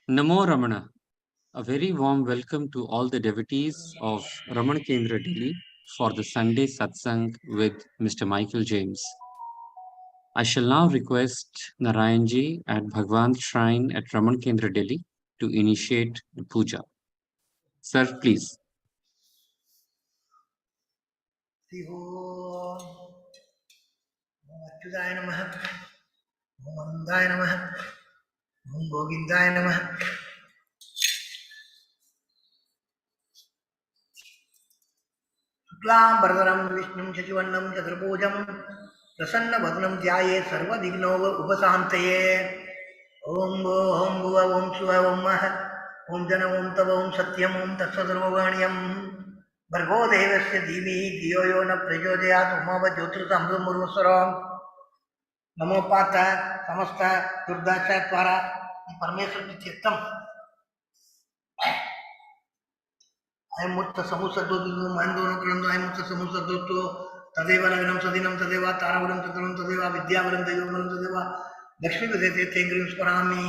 Namo Ramana. A very warm welcome to all the devotees of Ramana Kendra Delhi for the Sunday Satsang with Mr. Michael James. I shall now request Narayanji at Bhagwan Shrine at Ramana Kendra Delhi to initiate the puja. Sir, please. अच्युताय नमः ओम अनंताय नमः ओम गोविंदाय नमः शुक्लांबरधरं विष्णुं शशिवर्णं चतुर्भुजं प्रसन्नवदनं ध्यायेत् सर्वविघ्नोपशान्तये ओम भुव ओम शिव ओम मह ओम जन ओम तव ओम सत्यम ओम तत्सर्ववर्ण्यं भर्गो देवस्य धीमहि धियो यो न प्रचोदयात् उमावज्योतिर्तमसुरम् नमोपात समस्त दुर्दशा द्वारा परमेश्वर की चित्तम अयमुक्त समुसद्दो महेंद्रो क्रंदो अयमुक्त समुसद्दो तदेव नगरम सदिनम तदेव तारावरम तदरम तदेव विद्यावरम दैववरम तदेव लक्ष्मी विदेते तेंग्रीं स्मरामि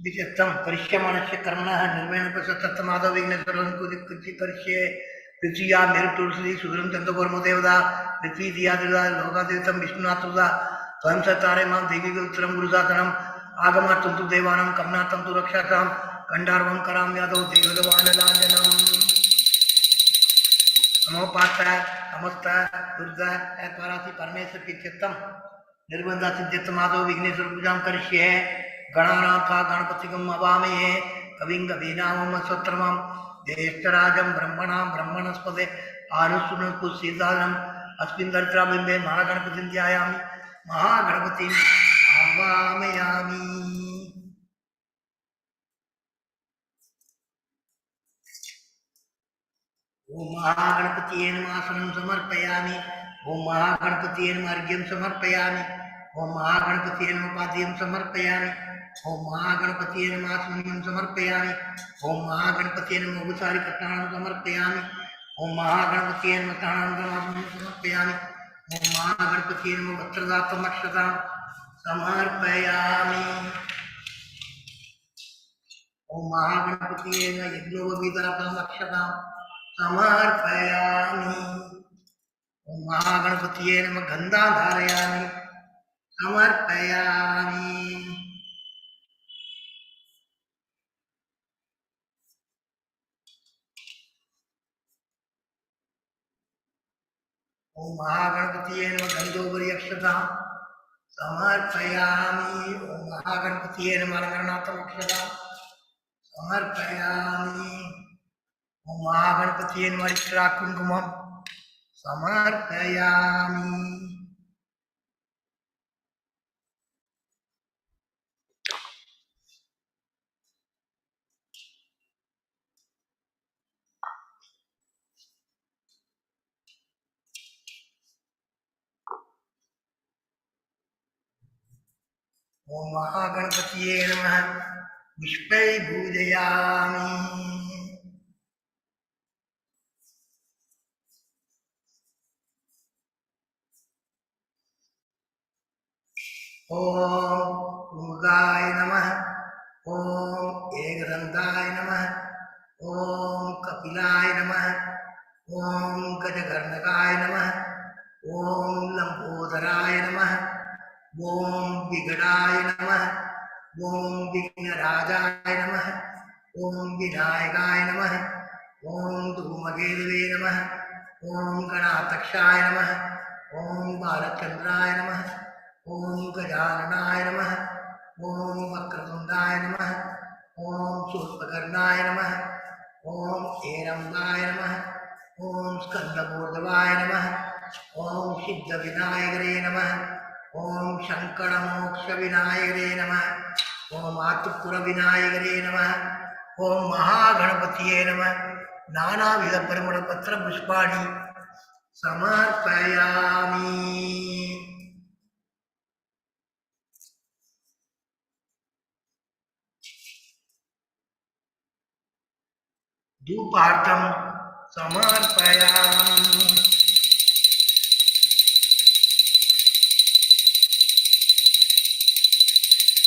विचित्तम परिश्यमानस्य कर्मणः निर्वेण प्रसत्तमादव विघ्नेश्वरं कुचित् परिश्ये पृथ्व्या मेरुतुलसी सुदरम चंद्रवर्म देवता पृथ्वी दिया देवता लोकादेवतम विष्णुनाथुदा स्वयं सतारे मां देवी उत्तरम गुरुसाधनम आगमार्थं तु देवानां कमनार्थं तु रक्षार्थं कंडारवं करां यादव देवदवानलांजनम नमोपात समस्त दुर्गा ऐतवारासी परमेश्वर की चित्तम निर्बंधा सिद्धित माधव विघ्नेश्वर पूजा करिष्ये गणानाथा गणपतिगम अवामहे कविं कवीनामं स्वत्रमं ज्येष्ठराजं ब्रह्मणां ब्रह्मणस्पदे आरुष्णुकुशीदानम् अस्मिन् दरिद्राबिम्बे महागणपतिं ध्यायामि महागणपतिम् आवाहयामि ओम महागणपतिये नमः आसनं समर्पयामि ओम महागणपतिये नमः अर्घ्यं समर्पयामि ओम महागणपतिये नमः पाद्यं समर्पयामि ओम महागणपतिये नमः आसनं समर्पयामि ओम महागणपतिये नमः उपचारि कट्टाणं समर्पयामि ओम महागणपतिये नमः ताणानं समर्पयामि ओम महागणपतिये नमः वस्त्रदात्तं अक्षतां समर्पयामि ओम महागणपतिये नमः यज्ञोपवीतां अक्षतां समर्पयामि ओम महागणपतिये नमः गंधा धारयामि समर्पयामि ओम महागणपतिये नमः गंधोपरि अक्षतां समर्पयामि ओम महागणपतिये नमः अलंकरणार्थम् अक्षतां समर्पयामि ओम महागणपतिये नमः हरिद्रा कुंकुमं समर्पयामि ओम महागणपतिये नमः पुष्पै पूजयामि ओम उगाय नमः ओम एकदंताय नमः ओम कपिलाय नमः ओम गजकर्णकाय नमः ओम लंबोदराय नमः ओम विघटाय नमः ओम विघ्नराजाय नमः ओम विनायकाय नमः ओम धूमकेतवे नमः ओम गणाध्यक्षाय नमः ओम बालचंद्राय नमः ओम गजाननाय नमः ओम वक्रतुंडाय नमः ओम शूर्पकर्णाय नमः ओम हेरंबाय नमः ओम स्कंदमूर्धवाय नमः ओम सिद्धविनायकरे नमः ओम शंकरमोक्षविनायकरे नमः ओम आतुपुरविनायकरे नमः ओम महागणपतिये नमः नानाविधपरिमलपत्रपुष्पाणि समर्पयामि धूपार्थं समर्पयामि।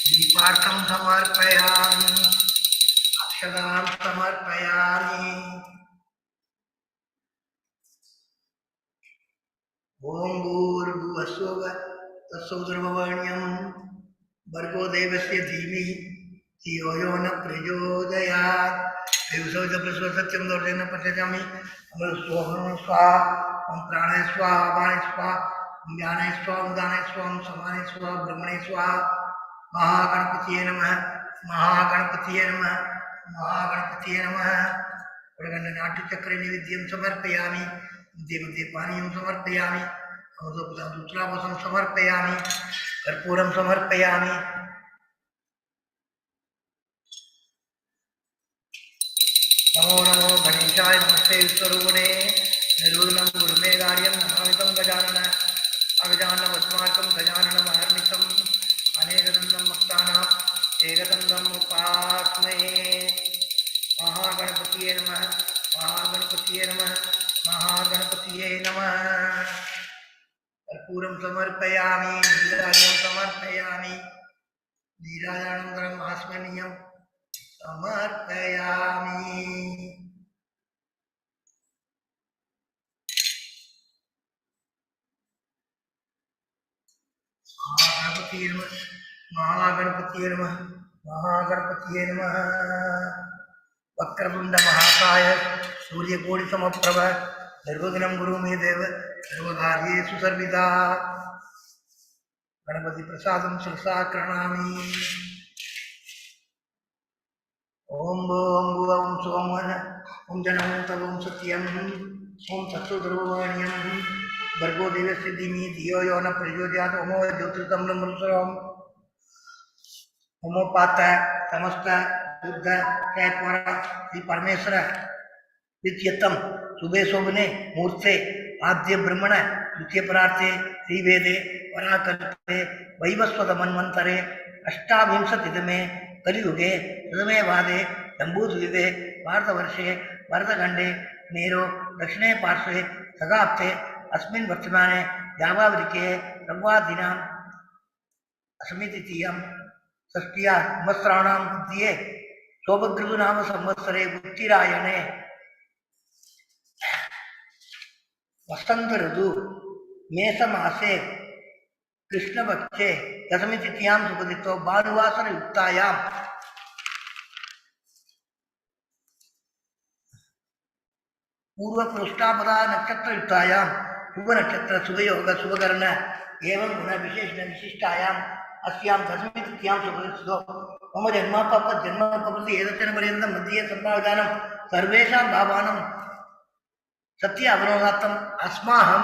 दीपार्थं समर्पयामि, अक्षतां समर्पयामि। ओम भूर्भुवस्सुवः तत्सवितुर्वरेण्यं भर्गो देवस्य धीमहि धियो यो न प्रचोदयात्। सत्यं दौर्जेन पठयामि। अमृतस्वहं स्वाहा, ओम प्राणाय स्वाहा, अपानाय स्वाहा, ओम ज्ञानाय स्वाहा, ओम दानाय स्वाहा, ओम समानाय स्वाहा, ब्रह्मणे स्वाहा। महागणपतिये नमः, महागणपतिये नमः, महागणपतिये नमः। नाट्यचक्रे नैवेद्यं समर्पयामि, मध्ये पानीयं समर्पयामि, अमृतोपचारोत्तरावसं समर्पयामि, कर्पूरं समर्पयामि। नमो नमो गणेशाय, नमस्ते विश्वरूपिणे, निर्विघ्नं कुरु मे कार्यं, नमामि तं गजानन। अगजाननपद्मार्कं गजाननमहर्निशम्, अनेकदन्तं भक्तानाम् एकदन्तम् उपास्महे। महागणपतिये नमः, महागणपतिये नमः, महागणपतिये नमः। कर्पूरं समर्पयामि, नीराजनं समर्पयामि, नीराजनानन्तरं आस्मनीयं समर्पयामि। महागणपतिये नमः, महागणपतिये नमः, महागणपतिये नमः। वक्रतुंड महाकाय, सूर्यकोटि समप्रभ, निर्विघ्नं कुरु मे देव, सर्वकार्येषु सर्वदा। गणपति प्रसादं शिरसा गृह्णामि। ओम भूं सोम ओम जनम तवं सत्यम, ओम तत्सवितुर्वरेण्यं भर्गो देवस्य धीमहि धियो यो न प्रचोदयात्। ओमो ज्योतिर्तमलं मनुष्यम्, होमोपात समस्त बुद्ध कैक्वर श्री परमेश्वर नित्यतम शुभे शोभने मूर्ते आद्य ब्रह्मण द्वितीय परार्थे श्रीवेदे पराकल्पे वैवस्वत मन्वन्तरे अष्टाविंशतितमे कलियुगे प्रथमे वादे जम्बूद्वीपे भारतवर्षे भरतखण्डे मेरो दक्षिणे पार्श्वे सगाप्ते अस्मिन् वर्तमाने जावावृके रघ्वादिनां अष्टमीतिथीयां षष्ट्या संवत्सराणां मध्ये शोभकृतनाम संवत्सरे उत्तरायणे वसंत ऋतु मेषमासे कृष्णपक्षे दशमीतिथ्यां सुपतितो भानुवासर युक्तायां पूर्वपृष्ठापदा नक्षत्र युक्तायां शुभ नक्षत्र शुभयोग शुभकर्ण एवं गुण विशेषण विशिष्टायां अस्यां दशमीतिथ्यां सुपतितो मम जन्मापप जन्मपति एतच्चन पर्यन्तं मध्ये सम्भावितानं सर्वेषां भावानां सत्य अवरोधार्थम अस्माहं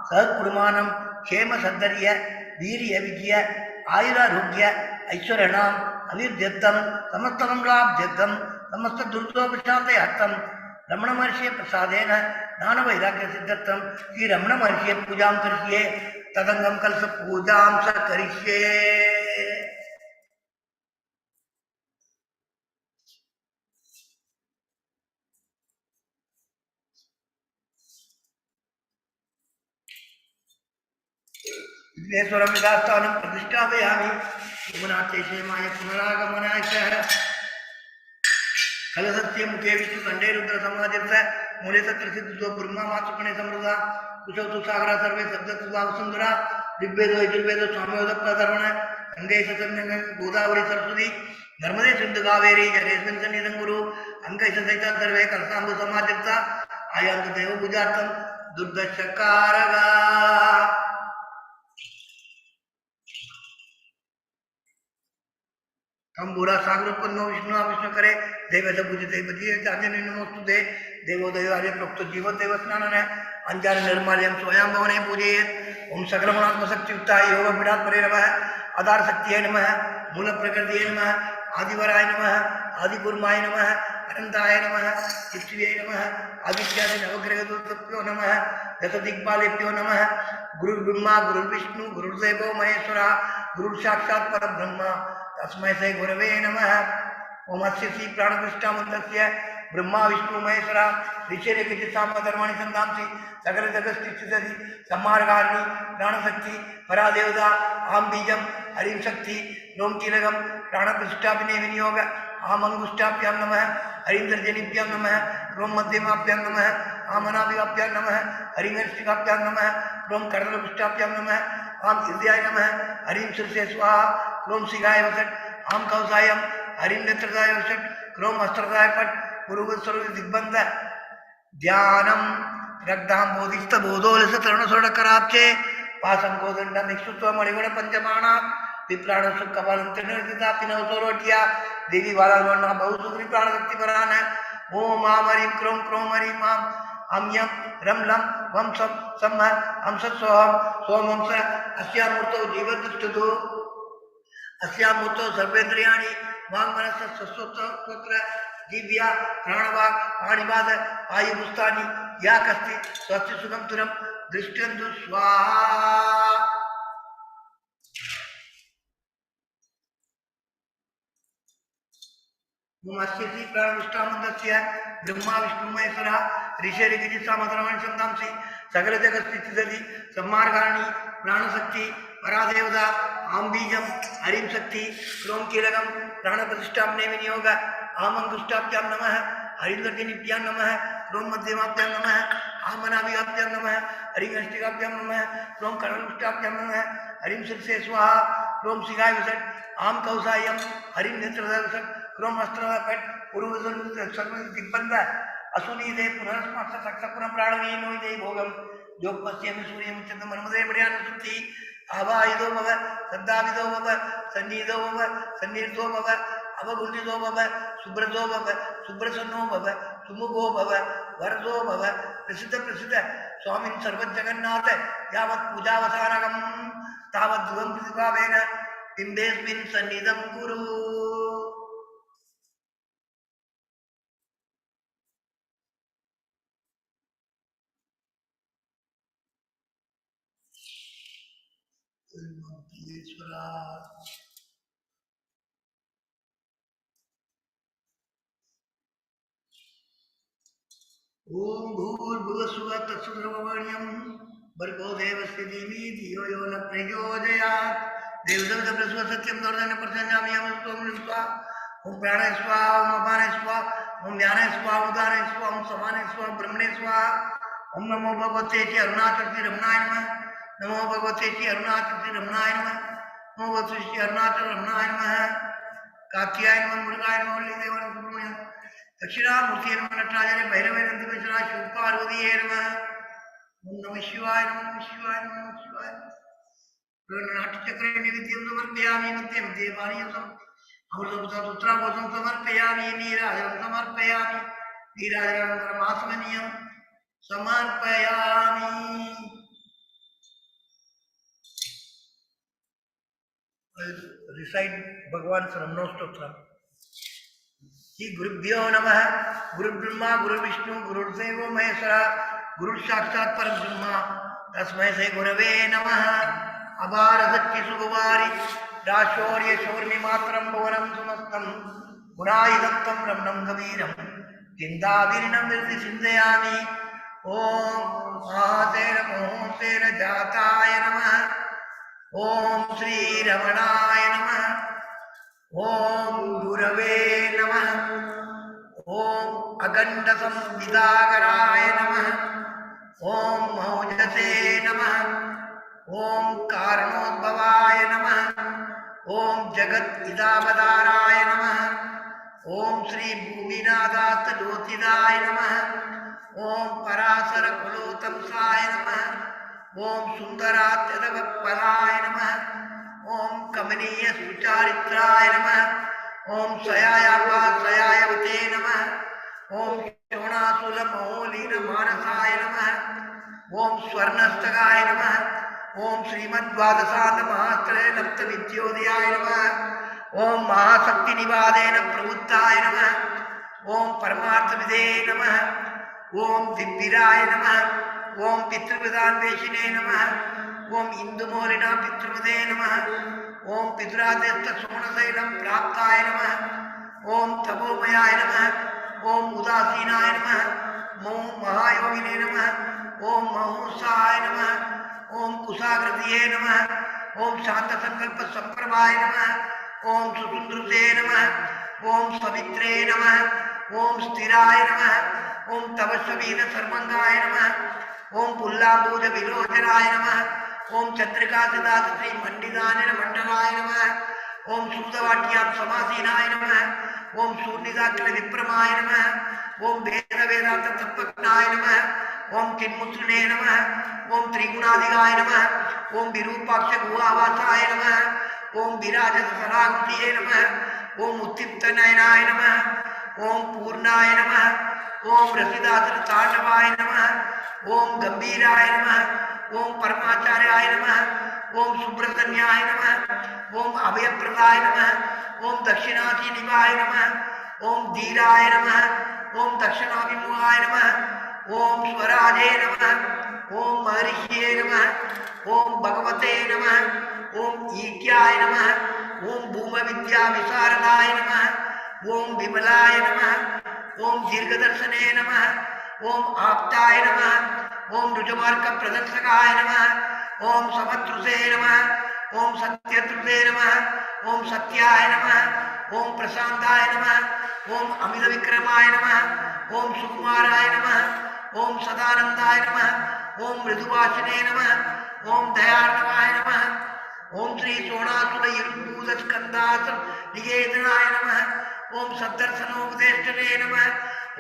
सहकुर्मानं क्षेम सद्धर्य वीर्य विजय आयुरारोग्य ऐश्वर्याणाम् अभिवृद्ध्यर्थं समस्तमङ्गलाभ्यर्थं समस्त दुर्दोपशान्तयार्थं रमण महर्षि प्रसादेन ज्ञान वैराग्य सिद्ध्यर्थं श्री रमण महर्षि पूजां करिष्ये। तदंगम कलश पूजां स करिष्ये। विघ्नेश्वरं यथास्थानं प्रतिष्ठापयामि। शुभनाथे क्षेमाय पुनरागमनाय च कलशस्य मुखे विष्णु कंठे रुद्र समाधिर्थ मूले सत्रसिद्धो ब्रह्मा मातृपणे समृद्धा कुशौ तु सागरा सर्वे शब्दतुवा वसुंधरा ऋग्वेदो यजुर्वेदो सामवेदो प्रधर्मण गंगे सतंग गोदावरी सरस्वती नर्मदे सिंधु कावेरी जलेस्मिन् सन्निधं कुरु अंगैः सहिता सर्वे कलशाम्बु समाधिर्था आयान्तु देव पूजार्थं दुर्दशकारगा। कंबूरा सागरोत्पन्नो विष्णु विष्णु करे देवत पूजिते बजिए जाजने नमोस्तुते देवो देवार्य प्रोक्त जीव देव स्नानन अंजार निर्माल्यं स्वयं भवने पूजये। ओम सकलमनात्म शक्ति युक्ताय योग पीडात् परे नमः, आधार शक्तिये नमः, मूल प्रकृतिये नमः, आदिवराय नमः, आदिकुर्माय नमः, अनंताय नमः, पृथ्व्यै नमः, आदित्यादि नवग्रह दूतेभ्यो नमः, दशदिक्पालेभ्यो नमः। गुरुर्ब्रह्मा गुरुर्विष्णु गुरुर्देवो महेश्वरः गुरुर्साक्षात् परब्रह्म तस्मै श्री गुरवे नमः। ओम अस्य श्री प्राणप्रतिष्ठा मंत्रस्य ब्रह्मा विष्णु महेश्वरा ऋषि सामधर्माणि संधांसि सकल जगस्थिति सम्मार्गारिणी प्राणशक्ति परादेवता अहम बीजम हरिम शक्ति रोम कीलकम प्राणप्रतिष्ठापिने विनियोग अहम अंगुष्ठाभ्यां नमः हरिंद्रजनिभ्यां नमः रोम मध्यमाभ्यां नमः आमनाभिभ्यां नमः हरिंगर्षिकाभ्यां नमः रोम कर्णपृष्ठाभ्यां नमः आम हृदयाय नमः हरिं शिरसे स्वाहा क्रोम शिखाय वसट आम कौसायम हरिं नेत्रदाय वसट क्रोम अस्त्रदाय पट पुरुवस्वरूप दिग्बंध ध्यानम रक्तां बोधिस्त बोधोलस तरुण सोडकराब्चे पासं कोदंडम इक्षुत्व मणिगुण पंचमाणा विप्राण सुख कपालं त्रिनिर्दिता पिनवसोरोटिया देवी बालावर्णा बहुसुग्री प्राणशक्ति परान ओम आम हरिं क्रोम क्रोम हरिं माम अम यम रम लम वम सम सम्हर हम सत्सोहम सोम हंस अस्यामूर्तो जीवदुष्टदो अस्यामूर्तो सर्वेन्द्रियाणि वांग मनस सस्वत्र दिव्या प्राणवाग पाणिपाद आयुपुस्तानि या कस्ति स्वस्ति सुखम तुरम दृष्टंदु स्वाहा मत्स्यसी प्राणविष्टामन्दस्य ब्रह्मा विष्णु महेश्वरः ऋषि सामधर्माणि संधांसि सकल जगत्स्थितिः सम्मार्गाणि प्राणशक्ति परादेवता आम बीजम हरिं शक्ति क्रोम कीलकम प्राणप्रतिष्ठापने विनियोग आम अंगुष्ठाभ्यां नमः हरिंद्रजनिभ्यां नमः क्रोम मध्यमाभ्यां नमः आमनाभिभ्यां नमः हरिंगष्टिकाभ्यां नमः क्रोम कर्णपृष्ठाभ्यां नमः हरिं शिरसे स्वाहा क्रोम शिखाय वसट आम कौसायम हरिं नेत्रदाय वसट क्रोम अस्त्रदाय पूर्व दिग्बंध असुनी दे पुनर्स्मात् सक्सपुरं प्राणवीनो दे भोगम जो पश्यमि सूर्यं चन्द्रमन्मदे मर्यान सुत्ति आवाहितो भव सद्दाविदो भव सन्निधो भव सन्निधो भव अवगुण्डितो भव सुब्रतो भव सुब्रसन्नो भव सुमुखो भव वरदो भव प्रसिद्ध प्रसिद्ध स्वामिन् सर्वजगन्नाथ यावत् पूजावसानकं तावत् ध्रुवं प्रतिभावेन बिम्बेऽस्मिन् सन्निधं कुरु ओम भूर्भुवस्सुवः तत्सवितुर्वरेण्यं भर्गो देवस्य धीमहि धियो यो न प्रचोदयात् देवदत्तं प्रसवसत्यं दर्दनं प्रसन्नामि यमस्त्वं स्वाहा ओम प्राणाय स्वाहा ओम अपानाय स्वाहा ओम ज्ञानाय स्वाहा ओम उदानाय स्वाहा ओम समानाय स्वाहा ब्रह्मणे स्वाहा ओम नमो भगवते श्री अरुणाचल रमणाय नमः नमो भगवते श्री अरुणाचल रमणाय नमः नमो भगवते श्री अरुणाचल रमणाय नमः कात्याय नमः मुरुगाय नमः देवाय सुब्रह्मण्य दक्षिणामूर्ति नमः नटराजने भैरवे नंदीश्वराय शिव पार्वती नमः ओम नमः शिवाय नमः शिवाय नमः शिवाय नाट्यचक्रे निवेद्यं समर्पयामि मध्ये मध्ये पानीयम् अमृतपुत्रपुत्राभूतं समर्पयामि नीराजनं समर्पयामि नीराजनानन्तरम् आसमनीयं समर्पयामि recite भगवान ब्रह्मोस्तोत्रम् श्री गुरुभ्यो नमः गुरुर्ब्रह्मा गुरुर्विष्णु गुरुर्देवो महेश्वरः गुरुर्साक्षात् परब्रह्म तस्मै श्री गुरवे नमः अपार सच्चि सुकुमारी दाशौर्य शौर्मिमात्रं भुवनं समस्तं गुणायुधं तं ब्रह्मं गभीरं चिन्ताविरणं निर्दिचिन्तयामि ओम महातेन जाताय नमः ओम श्री रमणाय नमः ओम गुरवे नमः ओम अखंड संविदाकराय नमः ओम मौजसे नमः ओम कारणोद्भवाय नमः ओम जगत इदावताराय नमः ओम श्री भूमिनादात ज्योतिदाय नमः ओम पराशर कुलोतंसाय नमः ओम सुंदरात्यधवत्पलाय नमः ओम कमनीय सुचारित्राय नमः ओम सयायावासयायवते नमः ओम शोणासुलमहोलीन मानसाय नमः ओम स्वर्णस्तकाय नमः ओम श्रीमद्वादशान्त महास्त्रे लप्त विद्योदयाय नमः ओम महाशक्ति निवादेन प्रवृत्ताय नमः ओम परमार्थविदे नमः ओम दिव्यराय नमः ओम पितृप्रदान्वेषिणे नमः ओम इंदुमौलिना पितृपदे नमः ओम पितुरादेस्त सोमशैलं प्राप्ताय नमः ओम तपोमयाय नमः ओम उदासीनाय नमः, ओम महायोगिने नमः, ओम महोत्साहाय नमः, ओम कुशाग्रतिये नमः, ओम शांत संकल्प संप्रभाय नमः, ओम सुसुंदृते नमः, ओम सवित्रे नमः, ओम स्थिराय नमः, ओम तपस्वीन सर्वंगाय नमः, ओम पुल्लाबोध विलोचनाय नमः, ओम चंद्रिका सदास श्री मंडितानन मंडलाय नमः, ओम सूतवाट्यां समासीनाय नमः, ओम शून्यदाखिल विप्रमाय नमः, ओम वेद वेदांत तत्वज्ञाय नमः, ओम चिन्मुद्रिणे नमः, ओम त्रिगुणाधिकाय नमः, ओम विरूपाक्ष गुहावासाय नमः, ओम विराजत सरागतिये नमः, ओम उत्तिप्त नयनाय नमः, ओम पूर्णाय नमः, ओम रसिदासर तांडवाय नमः, ओम गंभीराय नमः, ओम परमाचार्याय नमः, ओम सुब्रतन्याय नमः, ओम अभयप्रदाय नमः, ओम दक्षिणाति निवाय नमः, ओम धीराय नमः, ओम दक्षिणाभिमुखाय नमः, ओम स्वराजे नमः, ओम महर्षिये नमः, ओम भगवते नमः, ओम ईक्याय नमः, ओम भूम विद्या विशारदाय नमः, ओम विमलाय नमः, ओम दीर्घदर्शने नमः, ओम आप्ताय नमः, ओम रुजमार्ग प्रदर्शकाय नमः, ओम समत्रुते नमः, ओम सत्यत्रुते नमः, ओम सत्याय नमः, ओम प्रशांताय नमः, ओम अमित विक्रमाय नमः, ओम सुकुमाराय नमः, ओम सदानंदाय नमः, ओम मृदुवासिने नमः, ओम दयार्णवाय नमः, ओम श्री सोणासुर युर्भूत स्कंदास निकेतनाय नमः, ओम सद्दर्शनोपदेष्टने नमः,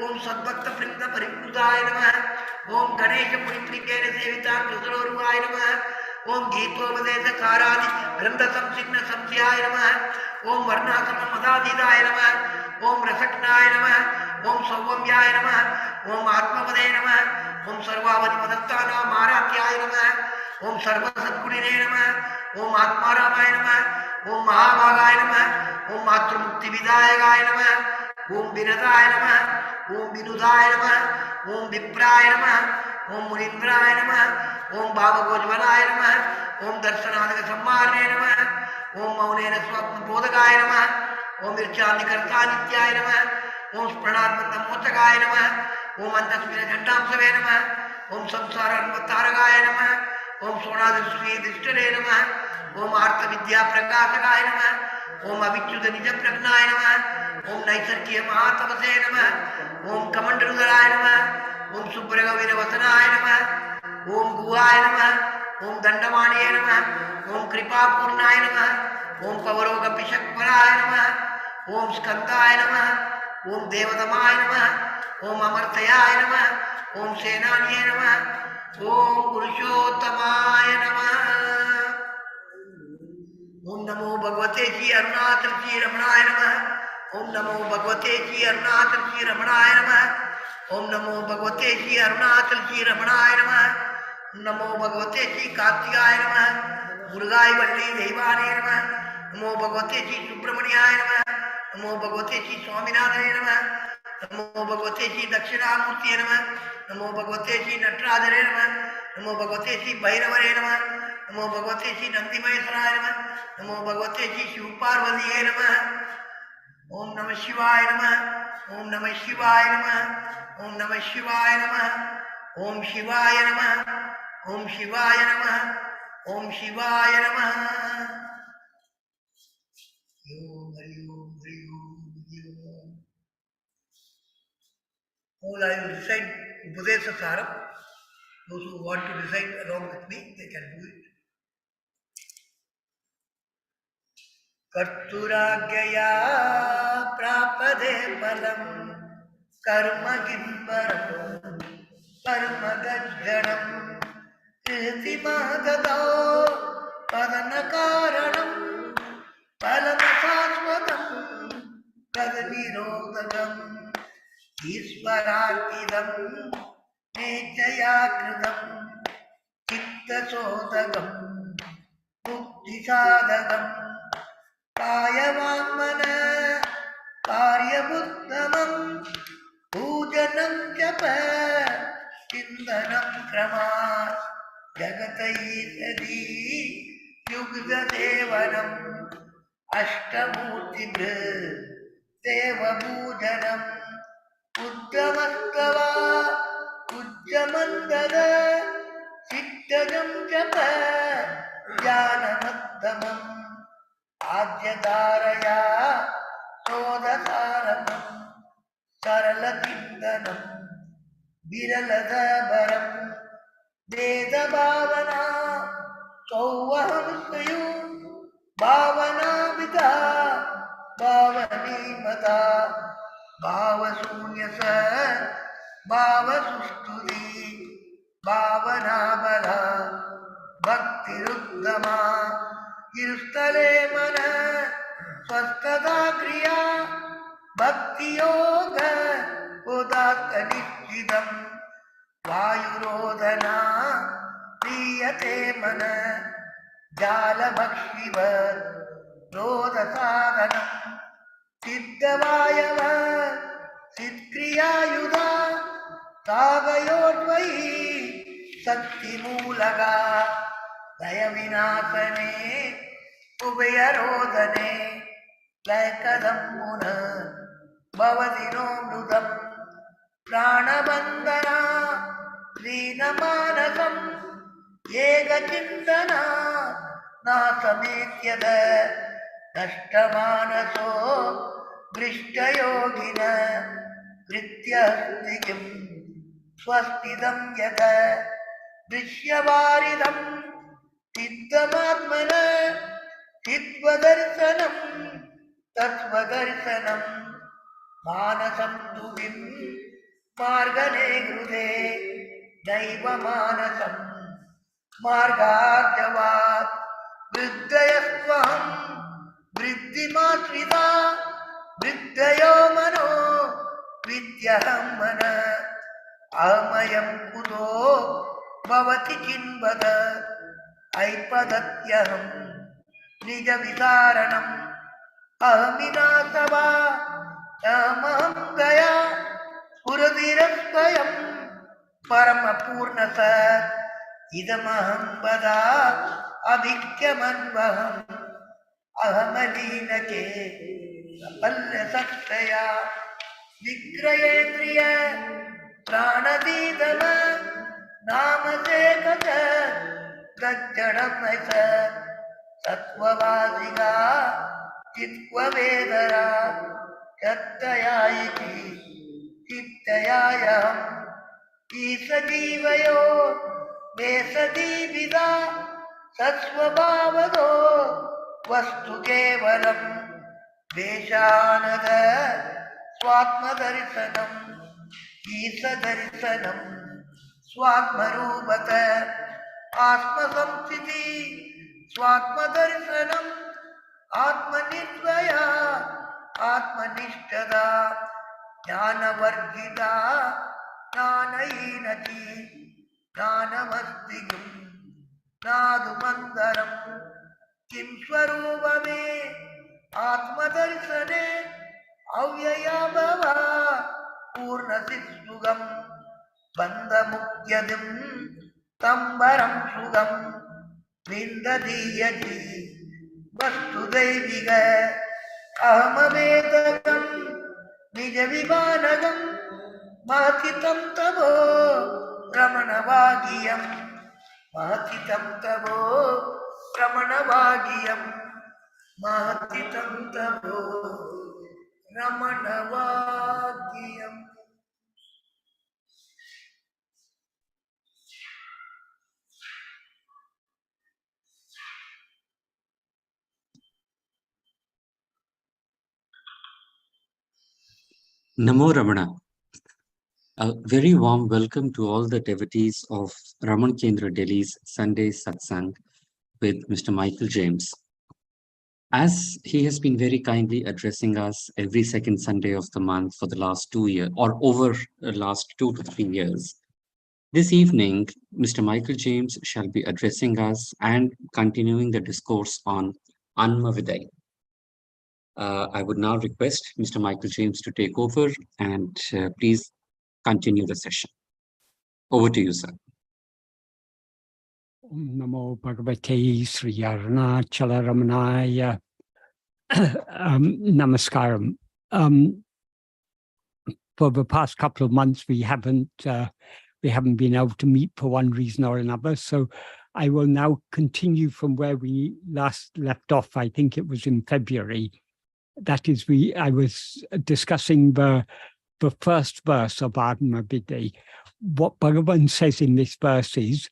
ओम सद्भक्त वृंद परिवृताय नमः, ओम गणेश मुनिप्रिकेण सेविता कृतरोरुवाय नमः, ओम गीतोपदेश कारादि ग्रंथ संसिग्न संशयाय नमः, ओम वर्णासम मदाधीताय नमः, ओम रसज्ञाय नमः, ओम सौम्याय नमः, ओम आत्मपदे नमः, ओम सर्वावधि मदत्तानां आराध्याय नमः, ओम सर्वसद्गुणिने नमः, ओम आत्मारामाय नमः, ओम महाभागाय नमः, ओम मातृमुक्ति विदायकाय नमः, ओम विनताय नमः, ओम विनुदाय नमः, ओम विप्राय नमः, ओम मुनीन्द्राय नमः, ओम भावगोज्वलाय नमः, ओम दर्शनादिक सम्मारणे नमः, ओम मौनेन स्वप्न बोधकाय नमः, ओम ईर्ष्यादिकर्ता नित्याय नमः, ओम स्मरणात्मक मोचकाय नमः, ओम अंतस्मिन घंटांशवे नमः, ओम संसार तारकाय नमः, ओम सोनादिष्टे नमः, ओम आर्त विद्या प्रकाशकाय नमः, ओम अविच्युत निज प्रज्ञाय नमः, ओम नैसर्गिक महातपसे नमः, ओम कमंडलुधराय नमः, ओम सुब्रगवीर वसनाय नमः, ओम गुहाय नमः, ओम दंडमाणिये नमः, ओम कृपापूर्णाय नमः, ओम पवरोग पिशक्वराय नमः, ओम स्कंदाय नमः, ओम देवतमाय नमः, ओम अमर्तयाय नमः, ओम सेनानिये नमः, ओम पुरुषोत्तमाय नमः। ओम नमो भगवते श्री अरुणाचल श्री रमणाय नमः, ओम नमो भगवते श्री अरुणाचल श्री रमणाय नमः, ओम नमो भगवते श्री अरुणाचल श्री रमणाय नमः, नमो भगवते श्री कार्तिकाय नमः, मुरुगाय वल्ली देवाने नमः, नमो भगवते श्री सुब्रमण्याय नमः, नमो भगवते श्री स्वामीनाथने नमः, नमो भगवते श्री दक्षिणामूर्तिये नमः, नमो भगवते श्री नटराजने नमः, नमो भगवते श्री भैरवरे नमः, नमो भगवते श्री नंदीमहेश्वराय नमः, नमो भगवते श्री शिवपार्वतीये नमः। ओम नमः शिवाय नमः, ओम नमः शिवाय नमः, ओम नमः शिवाय नमः, ओम शिवाय नमः, ओम शिवाय नमः, ओम शिवाय नमः। ओम हरि ओम हरि ओम हरि ओम। All I will recite Upadesa Saram. Those who want to recite along with me, they can do it. कर्तुराज्ञया प्रापदे फलम् कर्मगिम्बरम् कर्मगज्जनम् कृतिमागतो पदनकारणम् फलमशाश्वतम् तद्विरोधकम् ईश्वरार्पितम् नेच्छया कृतम् चित्तशोधकम् मुक्तिसाधकम् कायवाङ्मन कार्यमुत्तमम् पूजनं जप चिन्तनं क्रमात् जगतैषधी युगदेवनम् अष्टमूर्तिभृत् देवपूजनम् उद्धमस्तवा उज्जमन्दद सिद्धजं जप ज्ञानमत्तमम् आद्यधारया सोदसारमम् सरलचिन्तनं विरलधबरं वेदभावना सौवहंसयो भावनाविदा भावनीमता भावशून्यस भावसुस्तुति भावनाबला भक्तिरुत्तमा इरुस्थले मन स्वस्थता क्रिया भक्तियोग उदात्त निश्चितम् वायुरोधना प्रीयते मन जालभक्षिव रोधसाधनम् सिद्धवायव सिद्क्रियायुधा सागयोर्वयि शक्तिमूलगा दयविनाशने उभयरोदने लयकदं पुनः भवति नो मृदम् प्राणबन्धना लीनमानसम् एकचिन्तना नासमेत्यद नष्टमानसो दृष्टयोगिन कृत्यस्तिकिं स्वस्तिदं यद दृश्यवारिदं सिद्धमात्मन चित्वदर्शनं तत्त्वदर्शनं मानसं तुविं मार्गने गृहे दैवमानसं मार्गार्जवात् वृद्धयस्त्वहं वृद्धिमाश्रिता वृद्धयो मनो विद्यहं मन अहमयं कुतो भवति चिन्वद ऐपदत्यहं निजविदारणम् अहमिनासवा अहमहं गया स्फुरतिरस्वयं परमपूर्णस इदमहं वदा अभिक्यमन्वहम् अहमलीनके पल्लसत्तया विक्रयेन्द्रिय प्राणदीदम नामसेकत गज्जडं ऐस सत्ववासिका चित्ववेदरा चत्तया इति चित्तयायहम् ईसजीवयो वेसजीविदा सत्स्वभावदो वस्तु केवलं वेशानद स्वात्मदर्शनम् ईशदर्शनं स्वात्मरूपत आत्मसंस्थिति स्वात्मदर्शनम् आत्मनिर्भया आत्मनिष्ठदा ज्ञानवर्जिता ज्ञानहीनति ज्ञानमस्तिगुं नादुमन्दरम् किं स्वरूपमे आत्मदर्शने अव्यया भवा पूर्णसित्सुगं बन्धमुक्त्यदिं तम्बरं सुगं विन्ददीयति वस्तुदैविक अहमवेदकं निजविमानगं महतितं तवो रमणवागीयं महतितं तवो रमणवागीयं महतितं तवो रमणवागीयम्. Namo Ramana. A very warm welcome to all the devotees of Ramana Kendra Delhi's Sunday Satsang with Mr. Michael James. As he has been very kindly addressing us every second Sunday of the month for the last 2 years, or over the last 2 to 3 years, this evening, Mr. Michael James shall be addressing us and continuing the discourse on Anma Viday. I would now request Mr. Michael James to take over and please continue the session. Over to you, sir. Namo Bhagavate Sri Arunachala Ramanaya. Namaskaram. for the past couple of months, we haven't been able to meet for one reason or another. So I will now continue from where we last left off. I think it was in February. That is, I was discussing the first verse of Adama Bidde. What Bhagavan says in this verse is,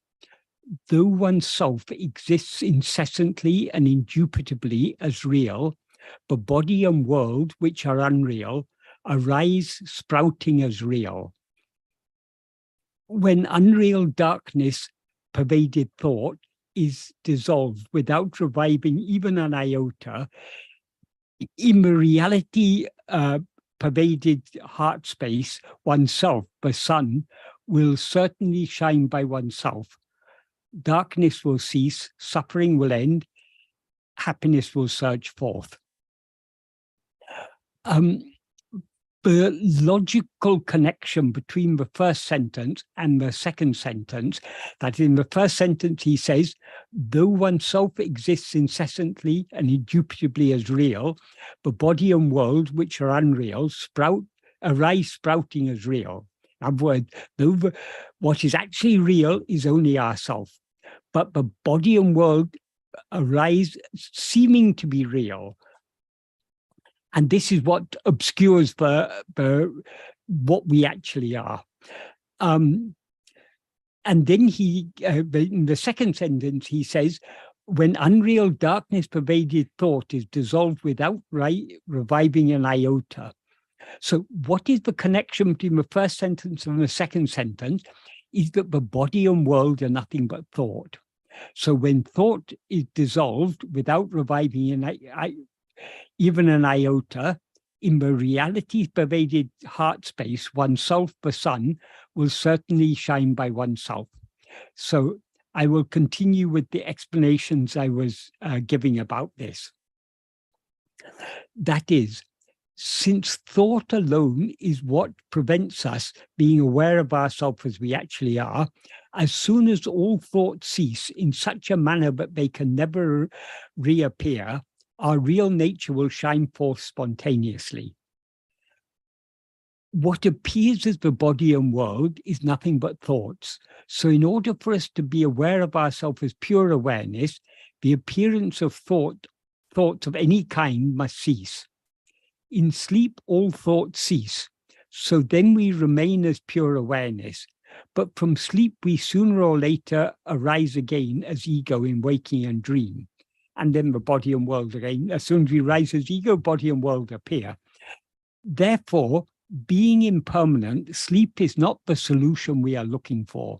though oneself exists incessantly and indubitably as real, the body and world, which are unreal, arise sprouting as real. When unreal darkness pervaded thought is dissolved without reviving even an iota, in the reality pervaded heart space, oneself, the sun, will certainly shine by oneself. Darkness will cease, suffering will end, happiness will surge forth. The logical connection between the first sentence and the second sentence, that in the first sentence he says, though oneself exists incessantly and indubitably as real, the body and world, which are unreal, arise sprouting as real. In other words, what is actually real is only ourself, but the body and world arise seeming to be real. And this is what obscures what we actually are. And then in the second sentence, he says, when unreal darkness pervaded thought is dissolved without reviving an iota. So what is the connection between the first sentence and the second sentence? Is that the body and world are nothing but thought. So when thought is dissolved without reviving even an iota, in the reality pervaded heart space, oneself, the sun, will certainly shine by oneself. So I will continue with the explanations I was giving about this. That is, since thought alone is what prevents us being aware of ourselves as we actually are, as soon as all thoughts cease in such a manner that they can never reappear, our real nature will shine forth spontaneously. What appears as the body and world is nothing but thoughts. So in order for us to be aware of ourselves as pure awareness, the appearance of thoughts of any kind must cease. In sleep, all thoughts cease. So then we remain as pure awareness. But from sleep, we sooner or later arise again as ego in waking and dream. And then the body and world again. As soon as we rise as ego, body and world appear. Therefore, being impermanent, sleep is not the solution we are looking for.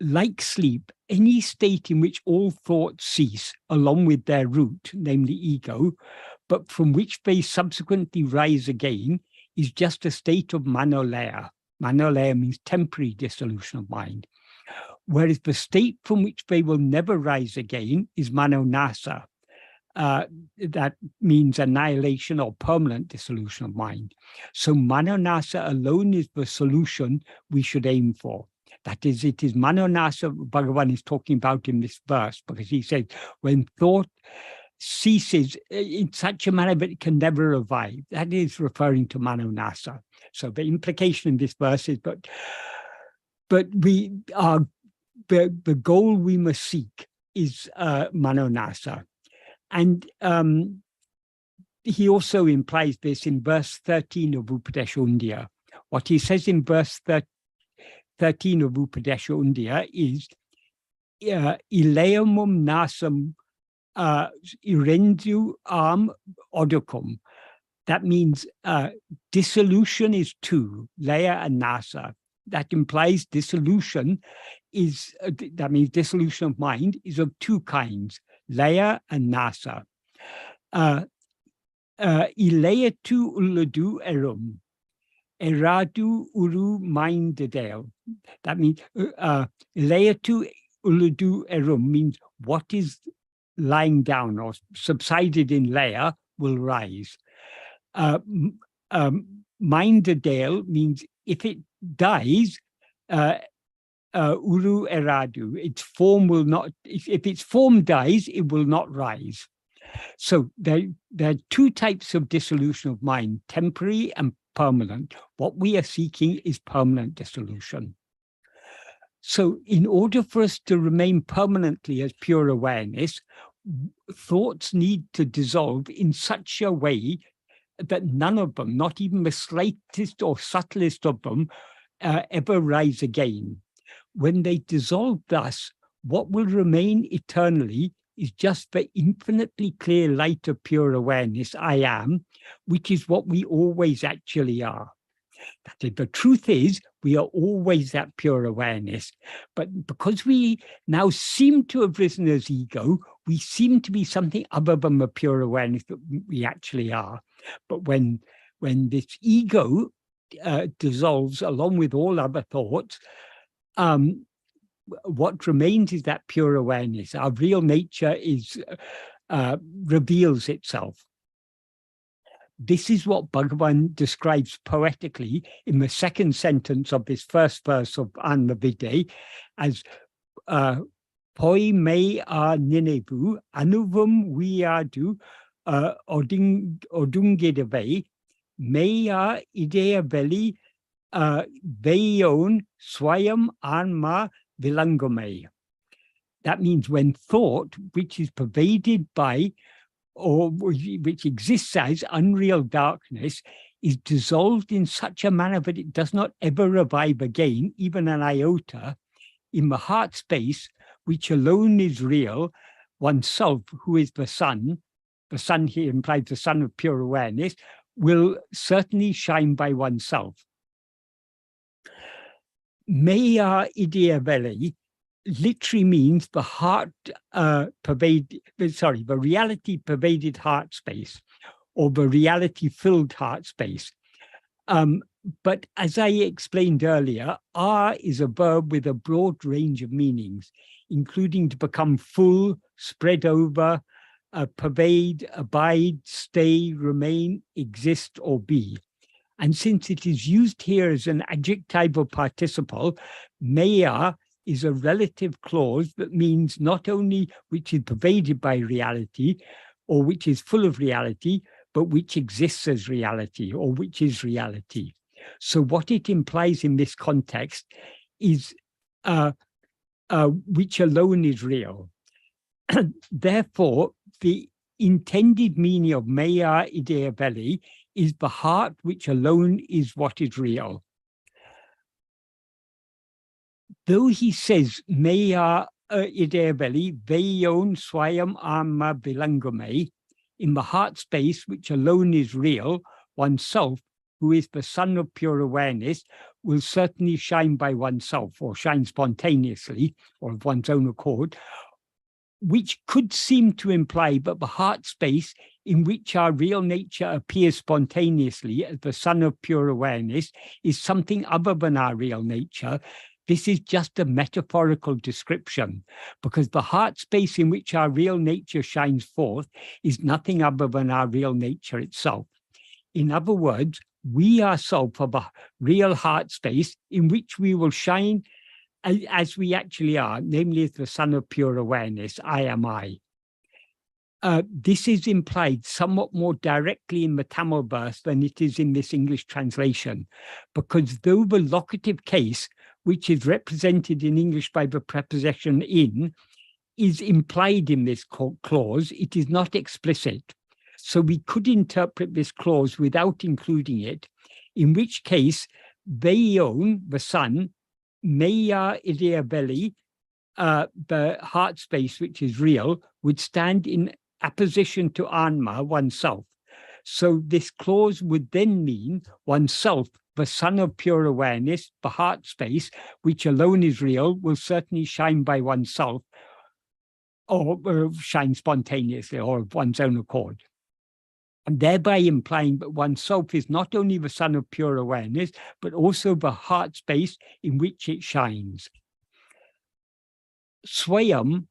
Like sleep, any state in which all thoughts cease, along with their root, namely ego, but from which they subsequently rise again, is just a state of manolaya. Manolaya means temporary dissolution of mind. Whereas the state from which they will never rise again is manonasa. That means annihilation or permanent dissolution of mind. So manonasa alone is the solution we should aim for. That is, it is manonasa Bhagavan is talking about in this verse, because he says, when thought ceases in such a manner that it can never revive, that is referring to manonasa. So the implication in this verse is, but we are, the goal we must seek is manonasa. And he also implies this in verse 13 of Upadesha. What he says in verse 13 of Upadesha is, Ileamum nasam irendu am odukum. That means dissolution is two, laya and nasa. That implies dissolution is, that means dissolution of mind is of two kinds, laya and nasa. Ilaya tu uladu erum, eradu uru mindedel. That means ilaya tu uladu erum means what is lying down or subsided in laya will rise. Mindedel means if it dies, uru eradu, its form will not, if its form dies, it will not rise. So there are two types of dissolution of mind, temporary and permanent. What we are seeking is permanent dissolution. So in order for us to remain permanently as pure awareness, thoughts need to dissolve in such a way that none of them, not even the slightest or subtlest of them, ever rise again. When they dissolve thus, what will remain eternally is just the infinitely clear light of pure awareness, I am, which is what we always actually are. The truth is, we are always that pure awareness. But because we now seem to have risen as ego, we seem to be something other than the pure awareness that we actually are. But when this ego dissolves along with all other thoughts, what remains is that pure awareness. Our real nature reveals itself. This is what Bhagavan describes poetically in the second sentence of this first verse of Anmavide as Poi me a ninevu anuvam viadu odungidave meya idea veli veyon swayam anma vilangame. That means when thought, which is pervaded by or which exists as unreal darkness, is dissolved in such a manner that it does not ever revive again, even an iota, in the heart space, which alone is real, oneself, who is the sun here implies the sun of pure awareness, will certainly shine by oneself. Maya idea veli literally means the the reality pervaded heart space, or the reality filled heart space. But as I explained earlier, are is a verb with a broad range of meanings, including to become full, spread over, pervade, abide, stay, remain, exist, or be. And since it is used here as an adjectival participle, maya is a relative clause that means not only which is pervaded by reality or which is full of reality, but which exists as reality or which is reality. So what it implies in this context is which alone is real. Therefore, the intended meaning of maya idea veli is the heart which alone is what is real. Though he says maya idea veli veyon swayam amma vilangame, in the heart space which alone is real, oneself, who is the sun of pure awareness, will certainly shine by oneself, or shine spontaneously, or of one's own accord, which could seem to imply that the heart space in which our real nature appears spontaneously as the sun of pure awareness is something other than our real nature. This is just a metaphorical description, because the heart space in which our real nature shines forth is nothing other than our real nature itself. In other words, we ourselves have a real heart space in which we will shine as we actually are, namely as the sun of pure awareness, I am I. This is implied somewhat more directly in the Tamil verse than it is in this English translation, because though the locative case, which is represented in English by the preposition in, is implied in this clause, it is not explicit. So we could interpret this clause without including it, in which case, veyon, the sun, maya idea veli, the heart space which is real, would stand in apposition to anma, oneself. So this clause would then mean oneself, the sun of pure awareness, the heart space, which alone is real, will certainly shine by oneself, or shine spontaneously, or of one's own accord. And thereby implying that oneself is not only the sun of pure awareness, but also the heart space in which it shines. Swayam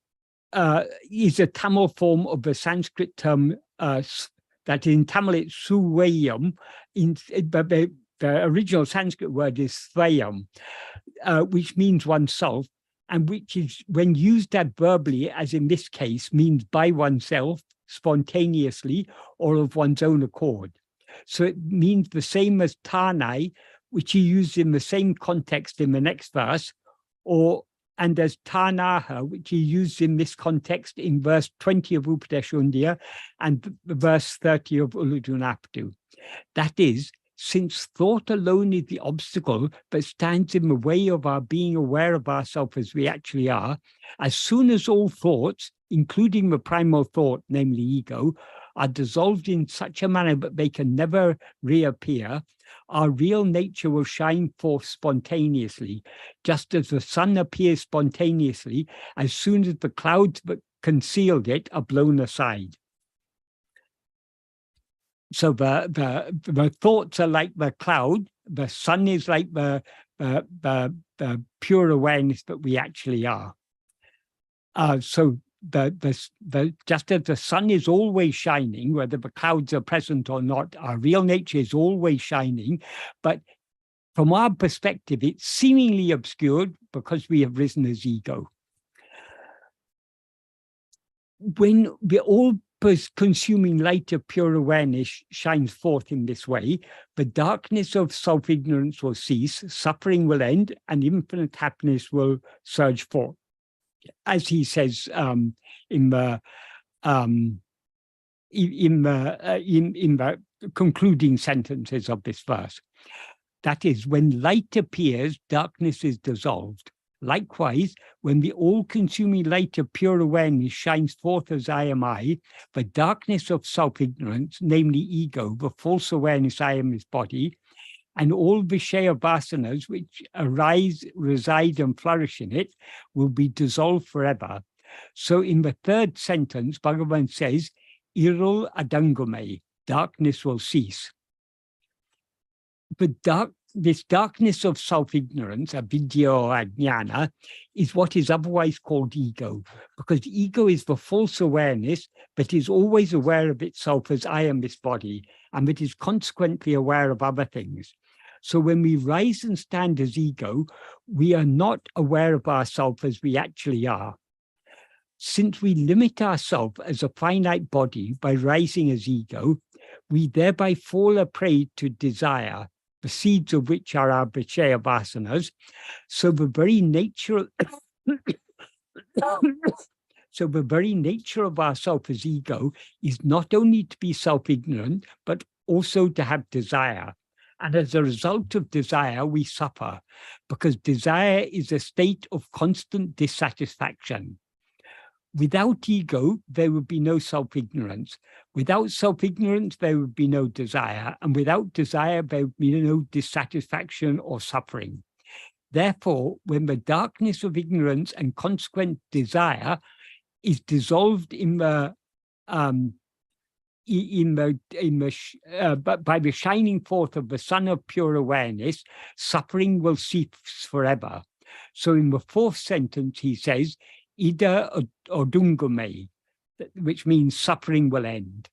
is a Tamil form of the Sanskrit term that in Tamil it's suvayam. The original Sanskrit word is svayam, which means oneself, and which is, when used adverbally, as in this case, means by oneself, spontaneously, or of one's own accord. So it means the same as Tanai, which he used in the same context in the next verse, and as Tanaha, which he used in this context in verse 20 of Upadeshundya and verse 30 of Uludunaptu. That is, since thought alone is the obstacle that stands in the way of our being aware of ourselves as we actually are, as soon as all thoughts, including the primal thought, namely ego, are dissolved in such a manner that they can never reappear, our real nature will shine forth spontaneously, just as the sun appears spontaneously as soon as the clouds that concealed it are blown aside. So the thoughts are like the cloud, the sun is like the pure awareness that we actually are. So just as the sun is always shining, whether the clouds are present or not, our real nature is always shining. But from our perspective, it's seemingly obscured because we have risen as ego. When the all-consuming light of pure awareness shines forth in this way, the darkness of self-ignorance will cease, suffering will end, and infinite happiness will surge forth. As he says in the concluding sentences of this verse. That is, when light appears, darkness is dissolved. Likewise, when the all-consuming light of pure awareness shines forth as I am I, the darkness of self-ignorance, namely ego, the false awareness I am this body, and all Vishaya vasanas which arise, reside, and flourish in it will be dissolved forever. So in the third sentence, Bhagavan says, Irul adangame, darkness will cease. But this darkness of self-ignorance, avidya or ajnana, is what is otherwise called ego, because ego is the false awareness that is always aware of itself as I am this body, and that is consequently aware of other things. So when we rise and stand as ego, we are not aware of ourselves as we actually are. Since we limit ourselves as a finite body by rising as ego, we thereby fall a prey to desire, the seeds of which are our Vishaya vasanas. So the very nature of ourself as ego is not only to be self-ignorant, but also to have desire. And as a result of desire, we suffer, because desire is a state of constant dissatisfaction. Without ego, there would be no self-ignorance. Without self-ignorance, there would be no desire. And without desire, there would be no dissatisfaction or suffering. Therefore, when the darkness of ignorance and consequent desire is dissolved by the shining forth of the sun of pure awareness, suffering will cease forever. So in the fourth sentence, he says, Ida odungume, which means suffering will end.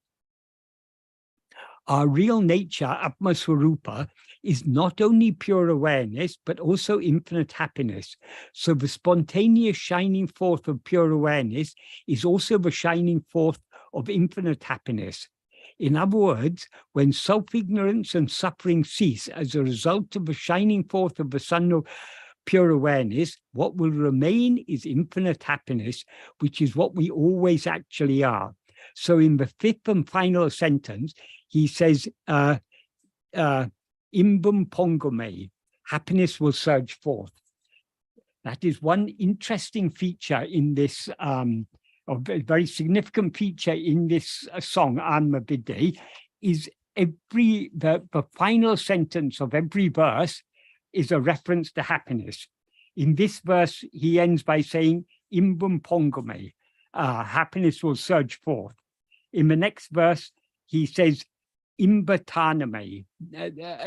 Our real nature, Atmaswarupa, is not only pure awareness, but also infinite happiness. So the spontaneous shining forth of pure awareness is also the shining forth of infinite happiness. In other words, when self-ignorance and suffering cease as a result of the shining forth of the sun of pure awareness, what will remain is infinite happiness, which is what we always actually are. So in the fifth and final sentence, he says, Imbum pongome, happiness will surge forth. That is one interesting feature in this, a very significant feature in this song, Anma Bide, is the final sentence of every verse is a reference to happiness. In this verse, he ends by saying, Imbum pongome, happiness will surge forth. In the next verse, he says, Imba taname.